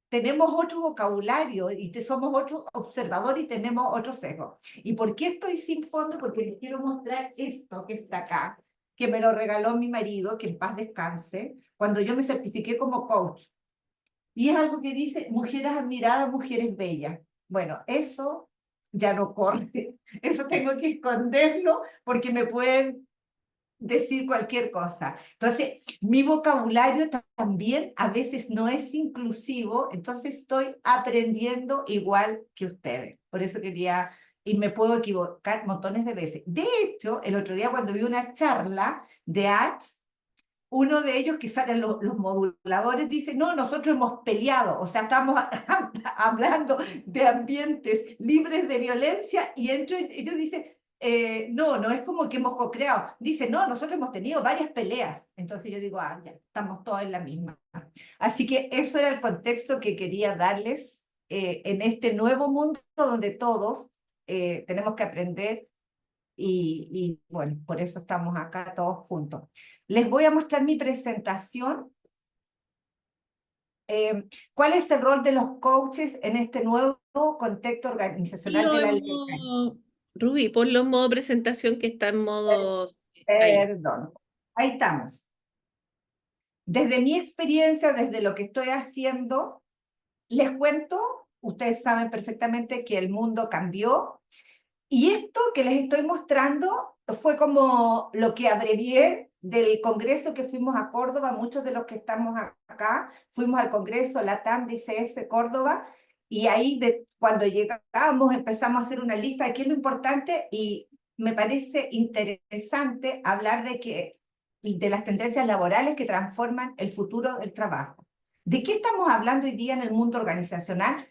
[SPEAKER 3] tenemos otro vocabulario y somos otro observador y tenemos otro sesgo. ¿Y por qué estoy sin fondo? Porque les quiero mostrar esto que está acá, que me lo regaló mi marido, que en paz descanse, cuando yo me certifiqué como coach. Y es algo que dice, mujeres admiradas, mujeres bellas. Bueno, eso ya no corre. Eso tengo que esconderlo porque me pueden decir cualquier cosa. Entonces, mi vocabulario también a veces no es inclusivo, entonces estoy aprendiendo igual que ustedes. Por eso quería, y me puedo equivocar montones de veces. De hecho, el otro día cuando vi una charla de ads, uno de ellos, que salen los moduladores, dice, no, nosotros hemos peleado, o sea, estamos hablando de ambientes libres de violencia, y ellos dicen, no, no es como que hemos co-creado. Dice, no, nosotros hemos tenido varias peleas. Entonces yo digo, ya, estamos todos en la misma. Así que eso era el contexto que quería darles en este nuevo mundo donde todos tenemos que aprender y bueno, por eso estamos acá todos juntos. Les voy a mostrar mi presentación. ¿Cuál es el rol de los coaches en este nuevo contexto organizacional de la ley?
[SPEAKER 1] Rubí, ponlo en modo presentación que está en modo ahí.
[SPEAKER 3] Perdón, ahí estamos. Desde mi experiencia, desde lo que estoy haciendo, les cuento, ustedes saben perfectamente que el mundo cambió. Y esto que les estoy mostrando fue como lo que abrevié del congreso que fuimos a Córdoba. Muchos de los que estamos acá fuimos al congreso LATAM de ICF Córdoba, y ahí cuando llegamos empezamos a hacer una lista de qué es lo importante, y me parece interesante hablar de las tendencias laborales que transforman el futuro del trabajo. ¿De qué estamos hablando hoy día en el mundo organizacional?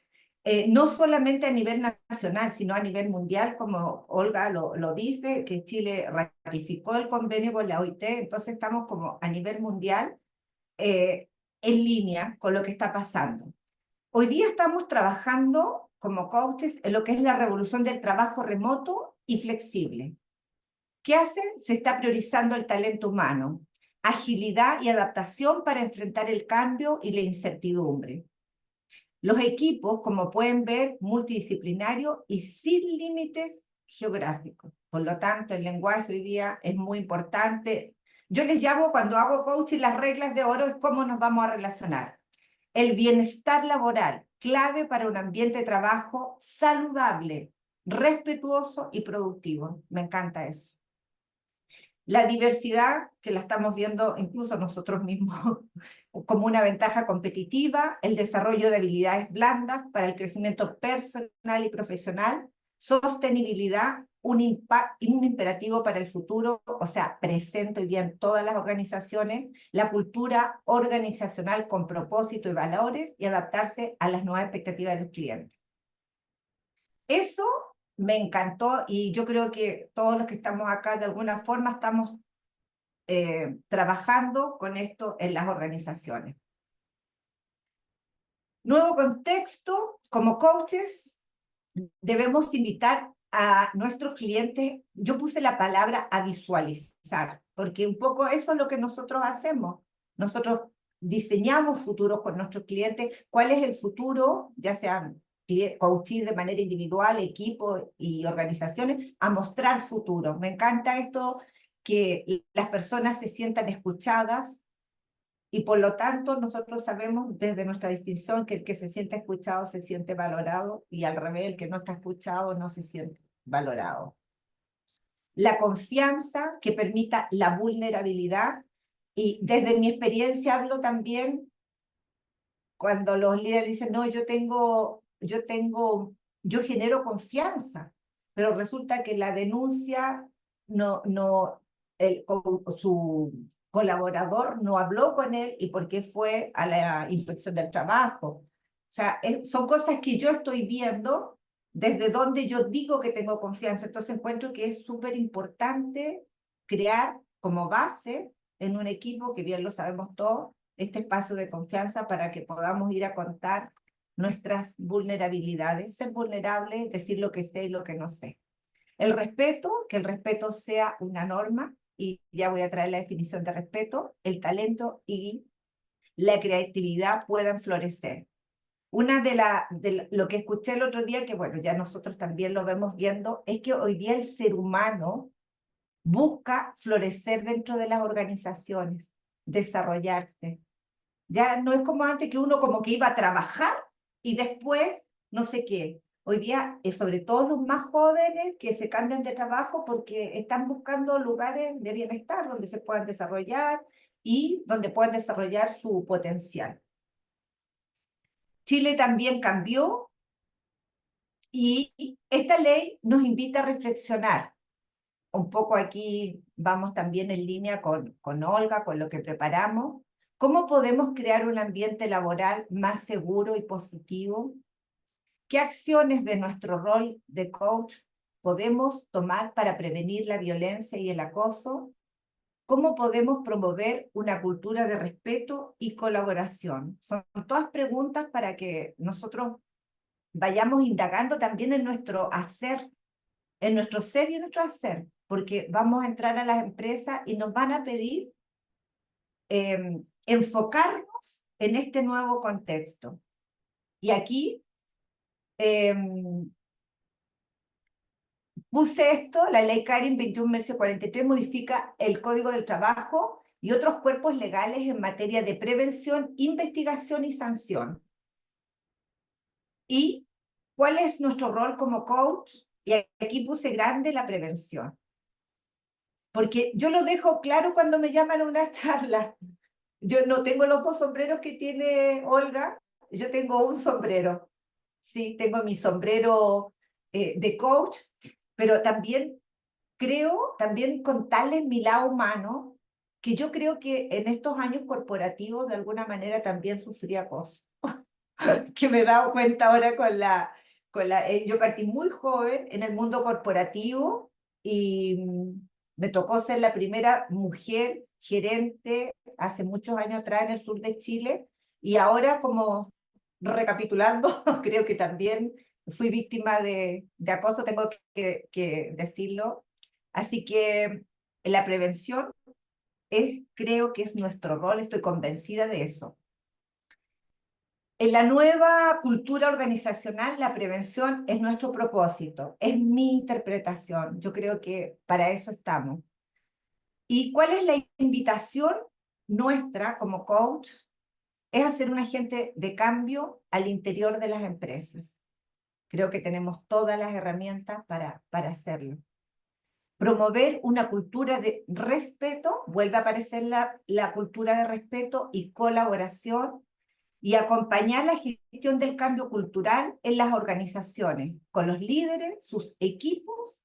[SPEAKER 3] no solamente a nivel nacional, sino a nivel mundial, como Olga lo dice, que Chile ratificó el convenio con la OIT, entonces estamos como a nivel mundial en línea con lo que está pasando. Hoy día estamos trabajando como coaches en lo que es la revolución del trabajo remoto y flexible. ¿Qué hacen? Se está priorizando el talento humano, agilidad y adaptación para enfrentar el cambio y la incertidumbre. Los equipos, como pueden ver, multidisciplinarios y sin límites geográficos. Por lo tanto, el lenguaje hoy día es muy importante. Yo les llamo, cuando hago coaching, las reglas de oro es cómo nos vamos a relacionar. El bienestar laboral, clave para un ambiente de trabajo saludable, respetuoso y productivo. Me encanta eso. La diversidad, que la estamos viendo incluso nosotros mismos como una ventaja competitiva, el desarrollo de habilidades blandas para el crecimiento personal y profesional, sostenibilidad, un imperativo para el futuro, o sea, presente hoy día en todas las organizaciones, la cultura organizacional con propósito y valores y adaptarse a las nuevas expectativas de los clientes. Eso me encantó y yo creo que todos los que estamos acá de alguna forma estamos trabajando con esto en las organizaciones. Nuevo contexto, como coaches, debemos invitar a nuestros clientes, yo puse la palabra a visualizar, porque un poco eso es lo que nosotros hacemos. Nosotros diseñamos futuros con nuestros clientes, cuál es el futuro, ya sean coaching de manera individual, equipos y organizaciones, a mostrar futuros. Me encanta esto, que las personas se sientan escuchadas, y por lo tanto nosotros sabemos desde nuestra distinción que el que se siente escuchado se siente valorado y al revés, el que no está escuchado no se siente valorado. La confianza que permita la vulnerabilidad, y desde mi experiencia hablo también cuando los líderes dicen, no, yo genero confianza, pero resulta que la denuncia su colaborador no habló con él y por qué fue a la inspección del trabajo. O sea, son cosas que yo estoy viendo desde donde yo digo que tengo confianza. Entonces encuentro que es súper importante crear como base en un equipo, que bien lo sabemos todos, este espacio de confianza para que podamos ir a contar nuestras vulnerabilidades, ser vulnerable, decir lo que sé y lo que no sé. El respeto, que el respeto sea una norma, y ya voy a traer la definición de respeto, el talento y la creatividad puedan florecer. Una de lo que escuché el otro día, que bueno, ya nosotros también lo vemos viendo, es que hoy día el ser humano busca florecer dentro de las organizaciones, desarrollarse. Ya no es como antes, que uno como que iba a trabajar y después no sé qué. Hoy día, sobre todo los más jóvenes que se cambian de trabajo porque están buscando lugares de bienestar donde se puedan desarrollar y donde puedan desarrollar su potencial. Chile también cambió y esta ley nos invita a reflexionar. Un poco aquí vamos también en línea con Olga, con lo que preparamos. ¿Cómo podemos crear un ambiente laboral más seguro y positivo? ¿Qué acciones de nuestro rol de coach podemos tomar para prevenir la violencia y el acoso? ¿Cómo podemos promover una cultura de respeto y colaboración? Son todas preguntas para que nosotros vayamos indagando también en nuestro hacer, en nuestro ser y en nuestro hacer, porque vamos a entrar a las empresas y nos van a pedir enfocarnos en este nuevo contexto. Y aquí puse esto: la ley Karin 21.43 modifica el Código del Trabajo y otros cuerpos legales en materia de prevención, investigación y sanción. ¿Y cuál es nuestro rol como coach? Y aquí puse grande la prevención. Porque yo lo dejo claro cuando me llaman a una charla. Yo no tengo los dos sombreros que tiene Olga, yo tengo un sombrero. Sí, tengo mi sombrero de coach, pero también creo, también contarles mi lado humano, que yo creo que en estos años corporativos de alguna manera también sufrí acoso. que me he dado cuenta ahora yo partí muy joven en el mundo corporativo y me tocó ser la primera mujer gerente hace muchos años atrás en el sur de Chile y ahora como recapitulando, creo que también fui víctima de acoso, tengo que decirlo. Así que la prevención creo que es nuestro rol, estoy convencida de eso. En la nueva cultura organizacional, la prevención es nuestro propósito, es mi interpretación. Yo creo que para eso estamos. ¿Y cuál es la invitación nuestra como coach? Es hacer un agente de cambio al interior de las empresas. Creo que tenemos todas las herramientas para hacerlo. Promover una cultura de respeto, vuelve a aparecer la cultura de respeto y colaboración, y acompañar la gestión del cambio cultural en las organizaciones, con los líderes, sus equipos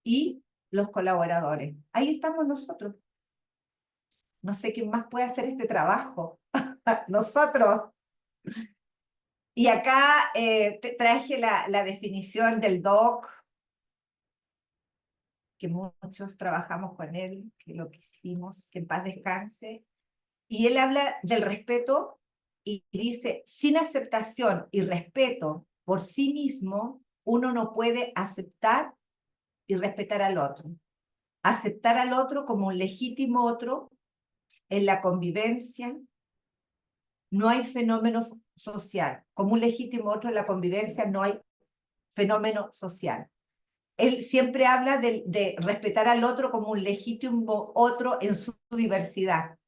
[SPEAKER 3] y los colaboradores. Ahí estamos nosotros. No sé quién más puede hacer este trabajo. Nosotros. Y acá traje la definición del DOC, que muchos trabajamos con él, que lo que hicimos, que en paz descanse. Y él habla del respeto y dice, sin aceptación y respeto por sí mismo, uno no puede aceptar y respetar al otro. Aceptar al otro como un legítimo otro en la convivencia, no hay fenómeno social. Como un legítimo otro en la convivencia no hay fenómeno social. Él siempre habla de respetar al otro como un legítimo otro en su diversidad.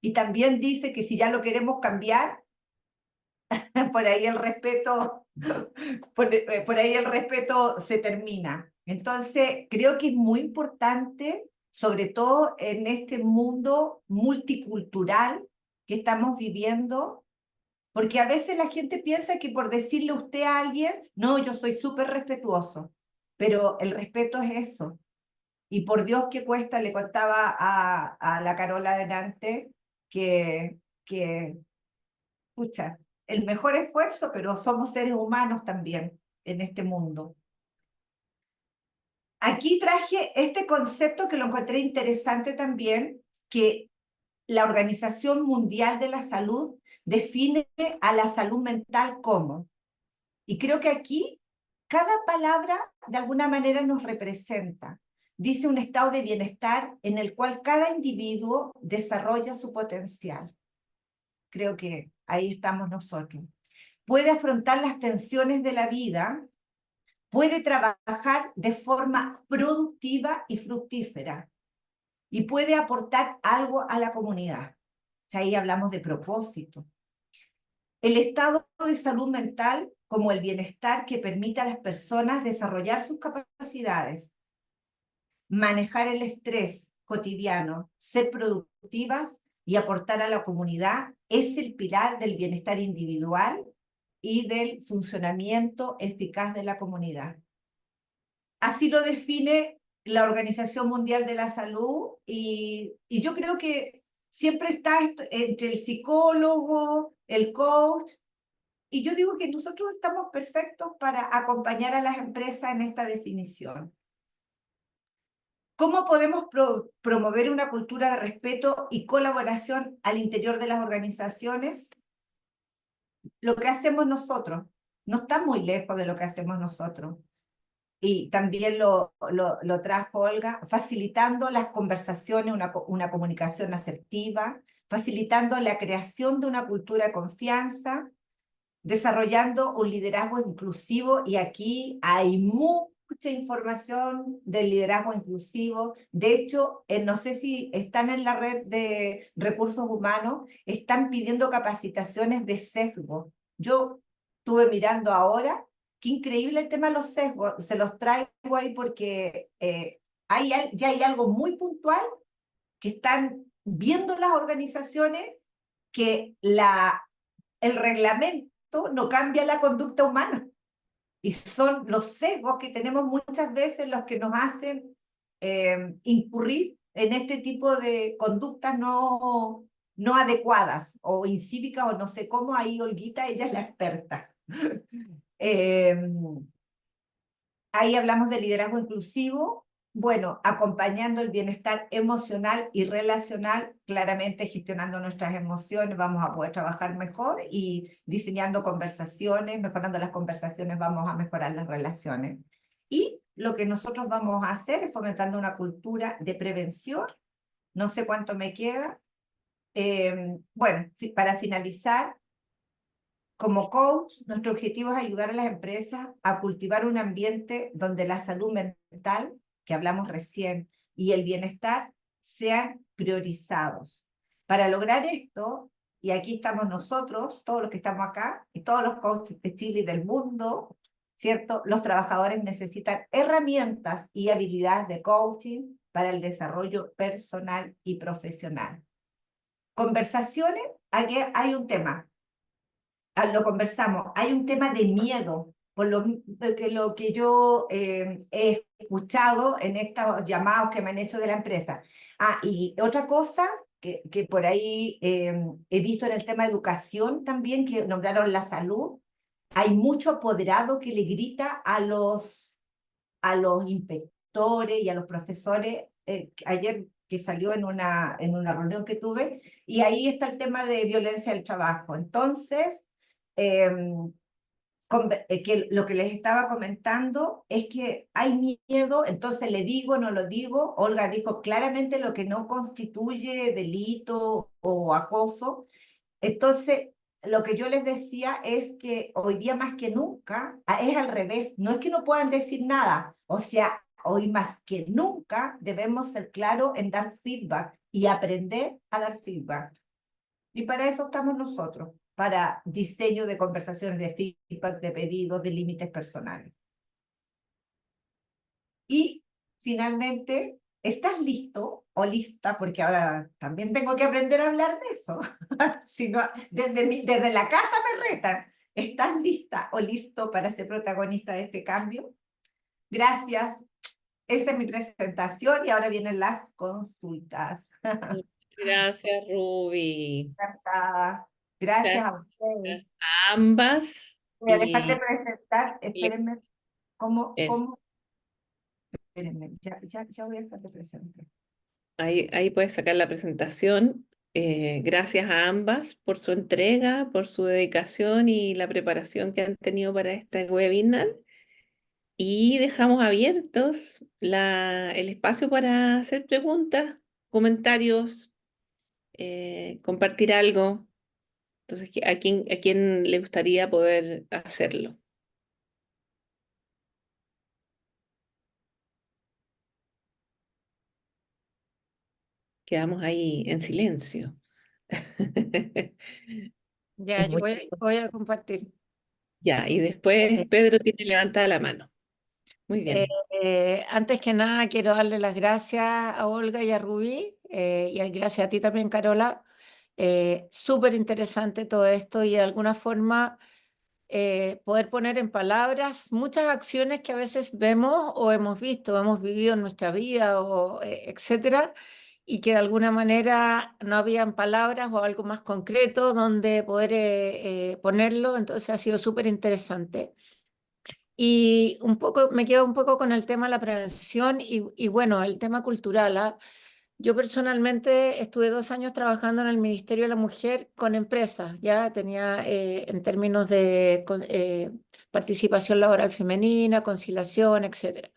[SPEAKER 3] Y también dice que si ya lo queremos cambiar, por ahí el respeto, por ahí el respeto se termina. Entonces, creo que es muy importante, sobre todo en este mundo multicultural que estamos viviendo, porque a veces la gente piensa que por decirle usted a alguien, no, yo soy súper respetuoso, pero el respeto es eso. Y por Dios que cuesta, le contaba a la Carola delante que escucha, el mejor esfuerzo, pero somos seres humanos también en este mundo. Aquí traje este concepto que lo encontré interesante también, que la Organización Mundial de la Salud define a la salud mental como. Y creo que aquí cada palabra de alguna manera nos representa. Dice un estado de bienestar en el cual cada individuo desarrolla su potencial. Creo que ahí estamos nosotros. Puede afrontar las tensiones de la vida, puede trabajar de forma productiva y fructífera y puede aportar algo a la comunidad. O sea, ahí hablamos de propósito. El estado de salud mental como el bienestar que permite a las personas desarrollar sus capacidades, manejar el estrés cotidiano, ser productivas y aportar a la comunidad es el pilar del bienestar individual y del funcionamiento eficaz de la comunidad. Así lo define la Organización Mundial de la Salud y yo creo que siempre está entre el psicólogo, el coach, y yo digo que nosotros estamos perfectos para acompañar a las empresas en esta definición. ¿Cómo podemos promover una cultura de respeto y colaboración al interior de las organizaciones? Lo que hacemos nosotros no está muy lejos de lo que hacemos nosotros. Y también lo trajo Olga, facilitando las conversaciones, una comunicación asertiva, facilitando la creación de una cultura de confianza, desarrollando un liderazgo inclusivo, y aquí hay mucha información del liderazgo inclusivo. De hecho, no sé si están en la red de recursos humanos, están pidiendo capacitaciones de sesgo. Yo estuve mirando ahora, qué increíble el tema de los sesgos, se los traigo ahí porque ya hay algo muy puntual que están viendo las organizaciones, que el reglamento no cambia la conducta humana. Y son los sesgos que tenemos muchas veces los que nos hacen incurrir en este tipo de conductas no no adecuadas o incívicas o no sé cómo, ahí Olguita, ella es la experta. Ahí hablamos de liderazgo inclusivo, bueno, acompañando el bienestar emocional y relacional, claramente gestionando nuestras emociones, vamos a poder trabajar mejor y diseñando conversaciones, mejorando las conversaciones, vamos a mejorar las relaciones. Y lo que nosotros vamos a hacer es fomentando una cultura de prevención, no sé cuánto me queda. Bueno, para finalizar, como coach, nuestro objetivo es ayudar a las empresas a cultivar un ambiente donde la salud mental, que hablamos recién, y el bienestar sean priorizados. Para lograr esto, y aquí estamos nosotros, todos los que estamos acá, y todos los coaches de Chile y del mundo, ¿cierto? Los trabajadores necesitan herramientas y habilidades de coaching para el desarrollo personal y profesional. Conversaciones, aquí hay un tema, lo conversamos, hay un tema de miedo, porque lo que yo he escuchado en estos llamados que me han hecho de la empresa. Ah, y otra cosa que por ahí he visto en el tema de educación también, que nombraron la salud, hay mucho apoderado que le grita a los inspectores y a los profesores, ayer que salió en una reunión que tuve, y ahí está el tema de violencia del trabajo. Entonces, eh, que lo que les estaba comentando es que hay miedo, entonces le digo, no lo digo. Olga dijo claramente lo que no constituye delito o acoso. Entonces, lo que yo les decía es que hoy día más que nunca es al revés, no es que no puedan decir nada, o sea, hoy más que nunca debemos ser claros en dar feedback y aprender a dar feedback. Y para eso estamos nosotros, para diseño de conversaciones de feedback, de pedidos, de límites personales. Y finalmente, ¿estás listo o lista? Porque ahora también tengo que aprender a hablar de eso. Si no, desde la casa me retan. ¿Estás lista o listo para ser protagonista de este cambio? Gracias. Esa es mi presentación y ahora vienen las consultas.
[SPEAKER 1] Gracias, Ruby.
[SPEAKER 3] Encantada. Gracias
[SPEAKER 1] Muchas
[SPEAKER 3] a ustedes.
[SPEAKER 1] gracias a ambas.
[SPEAKER 3] Voy a dejar de
[SPEAKER 1] Y
[SPEAKER 3] presentar,
[SPEAKER 1] le-
[SPEAKER 3] espérenme,
[SPEAKER 1] eso.
[SPEAKER 3] espérenme, ya voy a dejar de presentar.
[SPEAKER 1] Ahí puedes sacar la presentación. Gracias a ambas por su entrega, por su dedicación y la preparación que han tenido para este webinar. Y dejamos abiertos el espacio para hacer preguntas, comentarios, compartir algo. Entonces, a quién le gustaría poder hacerlo? Quedamos ahí en silencio.
[SPEAKER 4] Ya,
[SPEAKER 1] Es
[SPEAKER 4] yo
[SPEAKER 1] muy-
[SPEAKER 4] voy a compartir.
[SPEAKER 1] Ya, y después
[SPEAKER 4] Eh,
[SPEAKER 1] Pedro tiene levantada la mano. Muy
[SPEAKER 4] eh,
[SPEAKER 1] bien.
[SPEAKER 4] Antes que nada, quiero darle las gracias a Olga y a Rubí, y gracias a ti también, Carola. Súper interesante todo esto y de alguna forma poder poner en palabras muchas acciones que a veces vemos o hemos visto, hemos vivido en nuestra vida, o, etcétera, y que de alguna manera no habían palabras o algo más concreto donde poder ponerlo. Entonces ha sido súper interesante. Y un poco, me quedo un poco con el tema de la prevención y bueno, el tema cultural, ¿ah? Yo personalmente estuve 2 años trabajando en el Ministerio de la Mujer con empresas, ya tenía en términos de participación laboral femenina, conciliación, etcétera.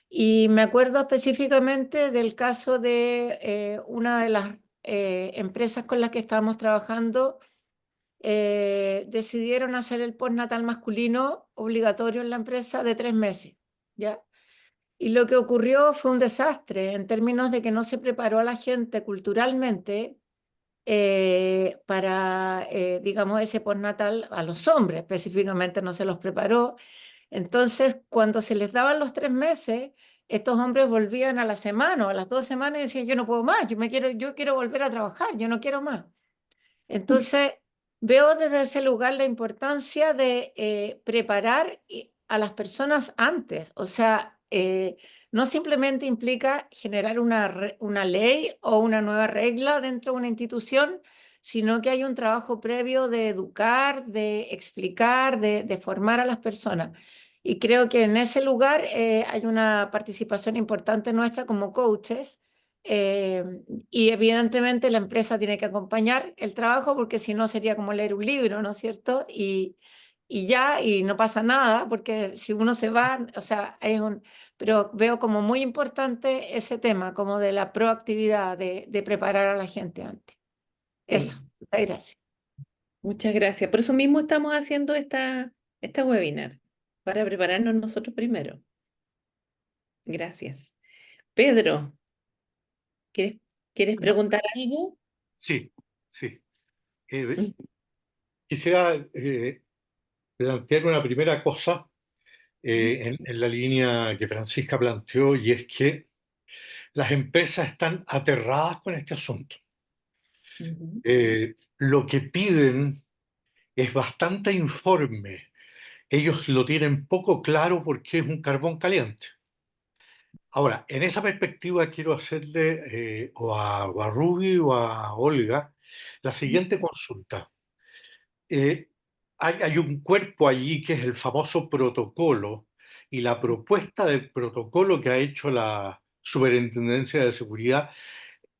[SPEAKER 4] Y me acuerdo específicamente del caso de una de las empresas con las que estábamos trabajando. Decidieron hacer el postnatal masculino obligatorio en la empresa de 3 meses, ¿ya? Y lo que ocurrió fue un desastre en términos de que no se preparó a la gente culturalmente para, digamos, ese postnatal, a los hombres específicamente no se los preparó. Entonces, cuando se les daban los 3 meses, estos hombres volvían a la semana o a las 2 semanas y decían, yo no puedo más, yo quiero volver a trabajar, yo no quiero más. Entonces, veo desde ese lugar la importancia de preparar a las personas antes. O sea, no simplemente implica generar una ley o una nueva regla dentro de una institución, sino que hay un trabajo previo de educar, de explicar, de formar a las personas. Y creo que en ese lugar hay una participación importante nuestra como coaches. eh, y evidentemente la empresa tiene que acompañar el trabajo porque si no sería como leer un libro, ¿no es cierto? Y ya, y no pasa nada, porque si uno se va, o sea, pero veo como muy importante ese tema, como de la proactividad, de preparar a la gente antes. Eso,
[SPEAKER 1] Sí,
[SPEAKER 4] muchas gracias.
[SPEAKER 1] muchas gracias. Por eso mismo estamos haciendo esta webinar, para prepararnos nosotros primero. Gracias. Pedro, ¿quieres, quieres
[SPEAKER 5] No,
[SPEAKER 1] preguntar algo?
[SPEAKER 5] sí, sí. Eh,
[SPEAKER 1] Mm,
[SPEAKER 5] quisiera plantear una primera cosa
[SPEAKER 1] mm,
[SPEAKER 5] en la línea que Francisca planteó, y es que las empresas están aterradas con este asunto.
[SPEAKER 1] ujú.
[SPEAKER 5] Lo que piden es bastante informe. Ellos lo tienen poco claro porque es un carbón caliente. Ahora, en esa perspectiva quiero hacerle o a Ruby o a Olga la siguiente consulta. Eh, hay un cuerpo allí que es el famoso protocolo, y la propuesta del protocolo que ha hecho la Superintendencia de Seguridad.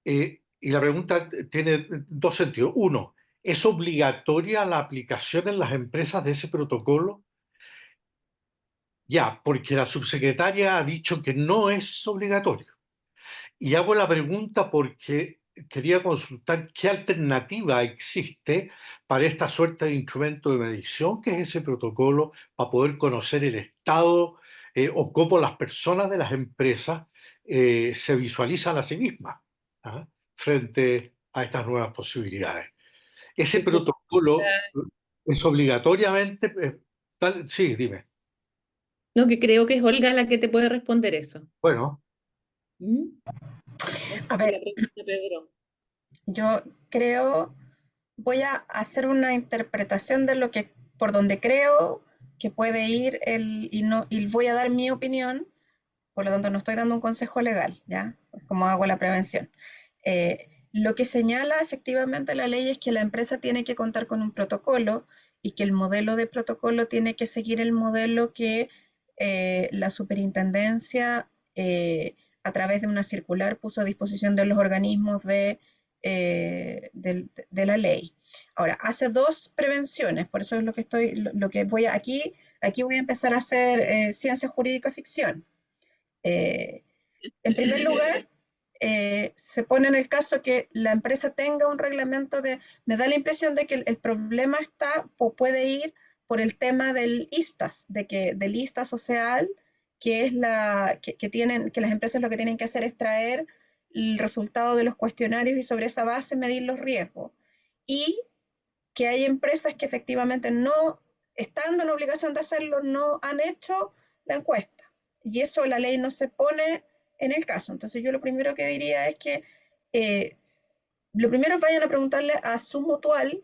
[SPEAKER 5] Y la pregunta tiene dos sentidos. Uno, ¿es obligatoria la aplicación en las empresas de ese protocolo? Ya, porque la subsecretaria ha dicho que no es obligatorio. Y hago la pregunta porque quería consultar qué alternativa existe para esta suerte de instrumento de medición que es ese protocolo, para poder conocer el estado o cómo las personas de las empresas se visualizan a sí mismas, ¿ah? Frente a estas nuevas posibilidades. Ese
[SPEAKER 1] Yo creo que,
[SPEAKER 5] protocolo es obligatoriamente... sí, dime.
[SPEAKER 1] no, que creo que es Olga la que te puede responder eso.
[SPEAKER 5] Bueno,
[SPEAKER 1] ¿Mm? Gracias
[SPEAKER 2] A
[SPEAKER 1] por la
[SPEAKER 2] ver,
[SPEAKER 1] pregunta, Pedro.
[SPEAKER 2] yo creo, voy a hacer una interpretación de lo que, por donde creo que puede ir y no, y voy a dar mi opinión, por lo tanto no estoy dando un consejo legal, ¿ya? Es como hago la prevención. Lo que señala efectivamente la ley es que la empresa tiene que contar con un protocolo y que el modelo de protocolo tiene que seguir el modelo que la superintendencia, a través de una circular, puso a disposición de los organismos de la ley. Ahora, hace dos prevenciones, por eso es lo que estoy, lo que voy a, aquí voy a empezar a hacer ciencia jurídica ficción. Eh, en primer lugar, se pone en el caso que la empresa tenga un reglamento me da la impresión de que el problema puede ir por el tema del ISTAS, del ISTA social, que es que las empresas lo que tienen que hacer es traer el resultado de los cuestionarios y sobre esa base medir los riesgos. Y que hay empresas que efectivamente no, estando en obligación de hacerlo, no han hecho la encuesta. Y eso la ley no se pone en el caso. Entonces yo lo primero que diría es que eh, lo primero vayan a preguntarle a su mutual,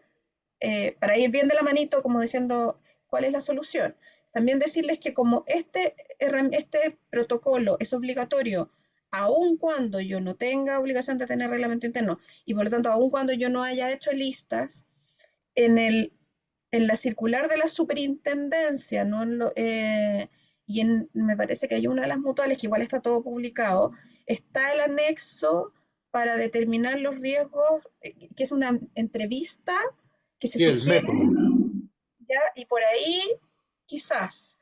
[SPEAKER 2] para ir bien de la manito, como diciendo cuál es la solución. También decirles que como este protocolo es obligatorio, aun cuando yo no tenga obligación de tener reglamento interno, y por lo tanto, aun cuando yo no haya hecho listas, en, el, en la circular de la superintendencia, ¿no? Me parece que hay una de las mutuales, que igual está todo publicado, está el anexo para determinar los riesgos, que es una entrevista que se
[SPEAKER 5] sí, el
[SPEAKER 2] sugiere,
[SPEAKER 5] método.
[SPEAKER 2] ya, y por ahí quizás,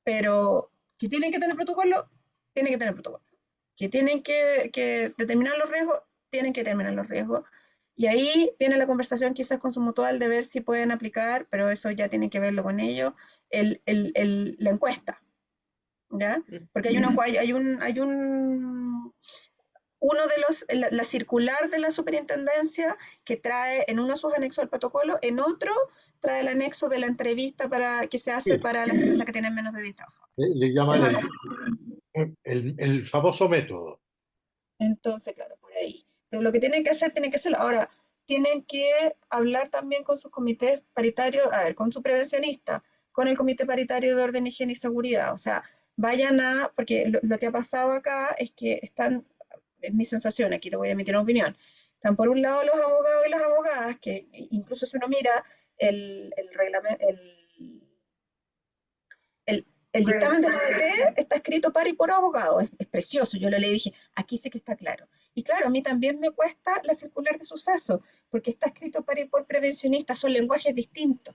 [SPEAKER 2] pero que tienen que tener protocolo, tienen que tener protocolo. Que tienen que determinar los riesgos, tienen que determinar los riesgos. Y ahí viene la conversación quizás con su mutual de ver si pueden aplicar, pero eso ya tienen que verlo con ellos, la encuesta, ¿ya? Porque uno de la circular de la superintendencia que trae en uno de sus anexos al protocolo, en otro trae el anexo de la entrevista que se hace
[SPEAKER 5] Sí,
[SPEAKER 2] para las empresas que tienen menos de 10 trabajadores.
[SPEAKER 5] le
[SPEAKER 2] Es
[SPEAKER 5] llaman
[SPEAKER 2] más,
[SPEAKER 5] el famoso método.
[SPEAKER 2] entonces, claro, por ahí. Pero lo que tienen que hacer, tienen que hacerlo. Ahora, tienen que hablar también con sus comités paritarios, a ver, con su prevencionista, con el comité paritario de orden, higiene y seguridad. O sea, vayan porque lo que ha pasado acá es que están, es mi sensación, aquí te voy a emitir una opinión, están por un lado los abogados y las abogadas, que incluso si uno mira el reglamento, el dictamen de la ADT está escrito par y por abogado, es precioso, yo lo leí y dije, aquí sí que está claro. Y claro, a mí también me cuesta la circular de suceso, porque está escrito par y por prevencionistas, son lenguajes distintos.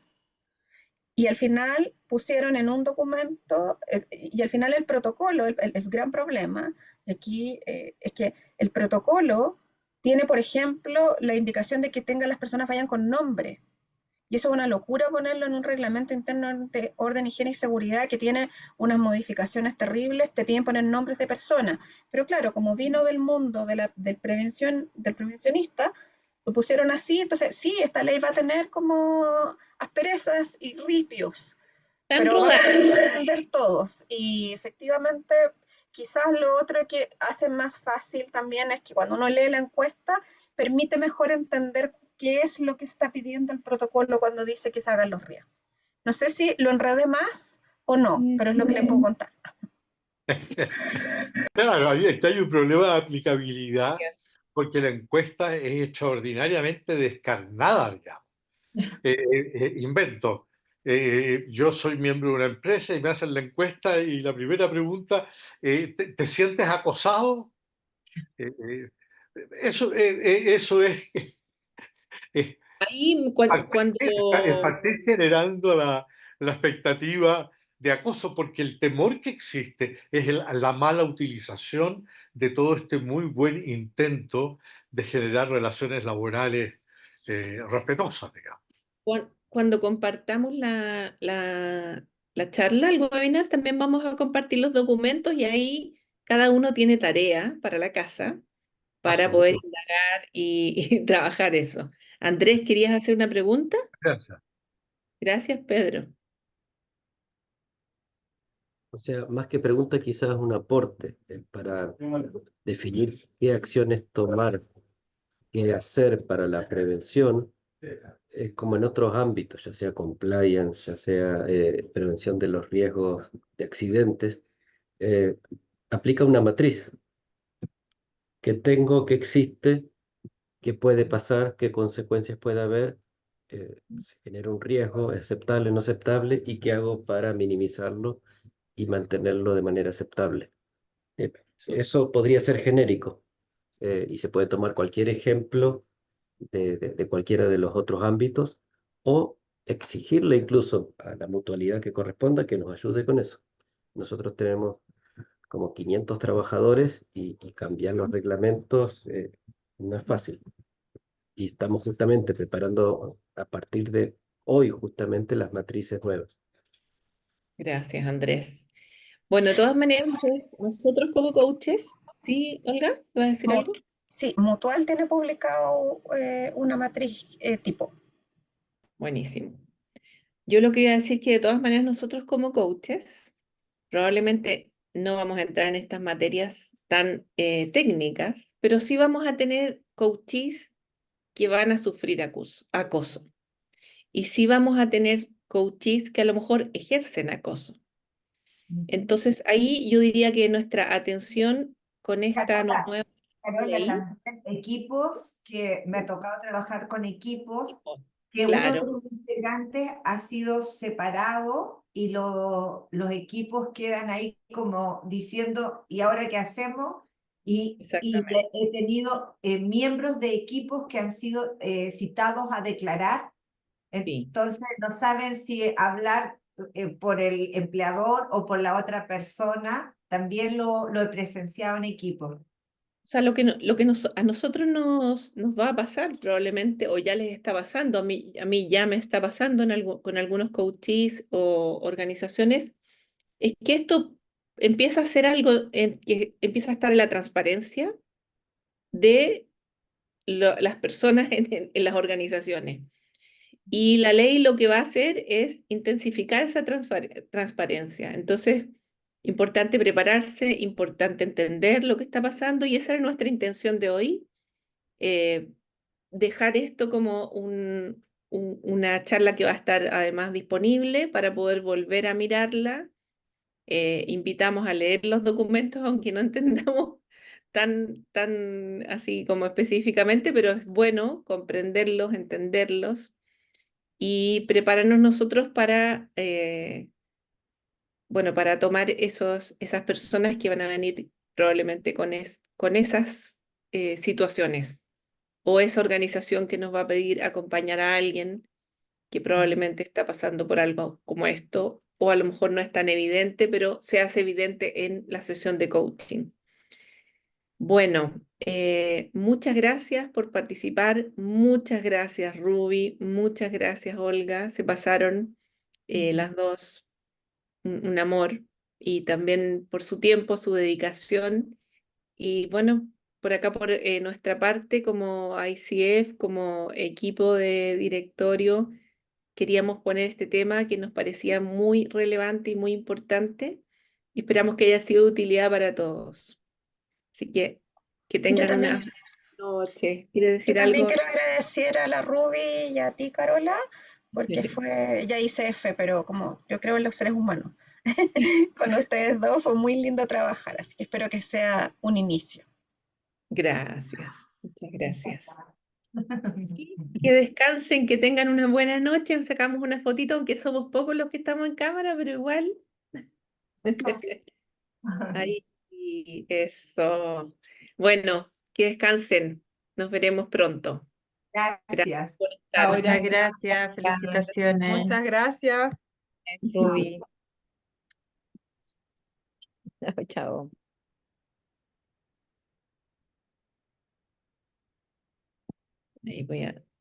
[SPEAKER 2] Y al final pusieron en un documento, y al final el protocolo, el gran problema aquí es que el protocolo tiene, por ejemplo, la indicación de que tengan las personas vayan con nombre. Y eso es una locura ponerlo en un reglamento interno de orden, higiene y seguridad que tiene unas modificaciones terribles, te piden poner nombres de personas. Pero claro, como vino del mundo del prevencionista, lo pusieron así, entonces sí, esta ley va a tener como asperezas y ripios,
[SPEAKER 1] Están
[SPEAKER 2] pero vamos a
[SPEAKER 1] rodando.
[SPEAKER 2] entender todos. Y efectivamente, quizás lo otro que hace más fácil también es que cuando uno lee la encuesta, permite mejor entender qué es lo que está pidiendo el protocolo cuando dice que se hagan los riesgos. No sé si lo enredé más o no, pero es lo que le puedo contar.
[SPEAKER 5] Claro, ahí está, hay un problema de aplicabilidad porque la encuesta es extraordinariamente descarnada, digamos. Invento. Yo soy miembro de una empresa y me hacen la encuesta y la primera pregunta, ¿te sientes acosado? Eh, eh, eso es, es
[SPEAKER 1] Ahí
[SPEAKER 5] es
[SPEAKER 1] cuando,
[SPEAKER 5] partir generando la expectativa de acoso, porque el temor que existe es la mala utilización de todo este muy buen intento de generar relaciones laborales respetuosas, digamos.
[SPEAKER 1] cuando compartamos la charla, el webinar, también vamos a compartir los documentos y ahí cada uno tiene tarea para la casa para poder
[SPEAKER 5] Absolutamente.
[SPEAKER 1] indagar y trabajar eso. Andrés, ¿querías hacer una pregunta?
[SPEAKER 5] Gracias.
[SPEAKER 1] Gracias, Pedro.
[SPEAKER 6] O sea, más que pregunta, quizás un aporte para definir qué acciones tomar, qué hacer para la prevención, como en otros ámbitos, ya sea compliance, ya sea prevención de los riesgos de accidentes, eh, aplica una matriz que tengo, que existe, qué puede pasar, qué consecuencias puede haber, se genera un riesgo, es aceptable, no aceptable, y qué hago para minimizarlo y mantenerlo de manera aceptable. Eh, Eso podría ser genérico, y se puede tomar cualquier ejemplo de cualquiera de los otros ámbitos o exigirle incluso a la mutualidad que corresponda que nos ayude con eso. Nosotros tenemos como 500 trabajadores y cambiar los reglamentos no es fácil. Y estamos justamente preparando a partir de hoy justamente las matrices nuevas.
[SPEAKER 1] Gracias, Andrés. Bueno, de todas maneras, nosotros como coaches, ¿sí, Olga? ¿Vas a decir
[SPEAKER 2] Mu-
[SPEAKER 1] algo?
[SPEAKER 2] Sí, Mutual tiene publicado una matriz tipo.
[SPEAKER 1] Buenísimo. Yo lo que iba a decir que de todas maneras nosotros como coaches probablemente no vamos a entrar en estas materias tan técnicas, pero sí vamos a tener coaches que van a sufrir acoso. Y sí vamos a tener coaches que a lo mejor ejercen acoso. Entonces ahí yo diría que nuestra atención con esta
[SPEAKER 3] Carola,
[SPEAKER 1] nueva
[SPEAKER 3] Carola,
[SPEAKER 1] ley,
[SPEAKER 3] también equipos que me ha tocado trabajar con equipos que uno de
[SPEAKER 1] claro,
[SPEAKER 3] los integrantes ha sido separado y los equipos quedan ahí como diciendo, ¿y ahora qué hacemos?
[SPEAKER 1] exactamente,
[SPEAKER 3] He tenido miembros de equipos que han sido citados a declarar,
[SPEAKER 1] sí.
[SPEAKER 3] entonces no saben si hablar por el empleador o por la otra persona. También lo he presenciado en equipos.
[SPEAKER 1] O sea, lo que a nosotros nos va a pasar probablemente, o ya les está pasando, a mí ya me está pasando con algunos coaches o organizaciones, es que esto empieza a ser algo en que empieza a estar en la transparencia de las personas en las organizaciones. Y la ley lo que va a hacer es intensificar esa transparencia. Entonces, importante prepararse, importante entender lo que está pasando y esa es nuestra intención de hoy, eh, dejar esto como una charla que va a estar además disponible para poder volver a mirarla Invitamos a leer los documentos, aunque no entendamos tan así como específicamente, pero es bueno comprenderlos, entenderlos y prepararnos nosotros para, bueno, para tomar esas personas que van a venir probablemente con esas situaciones o esa organización que nos va a pedir acompañar a alguien que probablemente está pasando por algo como esto, o a lo mejor no es tan evidente, pero se hace evidente en la sesión de coaching. Bueno, muchas gracias por participar, muchas gracias Ruby, muchas gracias Olga, se pasaron las dos un amor y también por su tiempo, su dedicación y bueno, por acá por nuestra parte como ICF, como equipo de directorio, queríamos poner este tema que nos parecía muy relevante y muy importante y esperamos que haya sido de utilidad para todos. Así que
[SPEAKER 2] Yo
[SPEAKER 1] tengan
[SPEAKER 2] también,
[SPEAKER 1] una noche. ¿Quiere
[SPEAKER 2] yo
[SPEAKER 1] decir
[SPEAKER 2] también
[SPEAKER 1] algo?
[SPEAKER 2] quiero agradecer a la Ruby y a ti, Carola, porque ya hice F, pero como yo creo en los seres humanos, con ustedes dos fue muy lindo trabajar, así que espero que sea un inicio.
[SPEAKER 1] Gracias, muchas gracias. Y que descansen, que tengan una buena noche. Sacamos una fotito, aunque somos pocos los que estamos en cámara, pero igual. Ahí, eso. Bueno, que descansen. Nos veremos pronto. Gracias
[SPEAKER 3] Gracias.
[SPEAKER 1] por estar.
[SPEAKER 7] Muchas
[SPEAKER 8] Ahora,
[SPEAKER 7] gracias, felicitaciones.
[SPEAKER 8] muchas gracias.
[SPEAKER 7] Ruby.
[SPEAKER 4] Chao.
[SPEAKER 1] Ahí voy a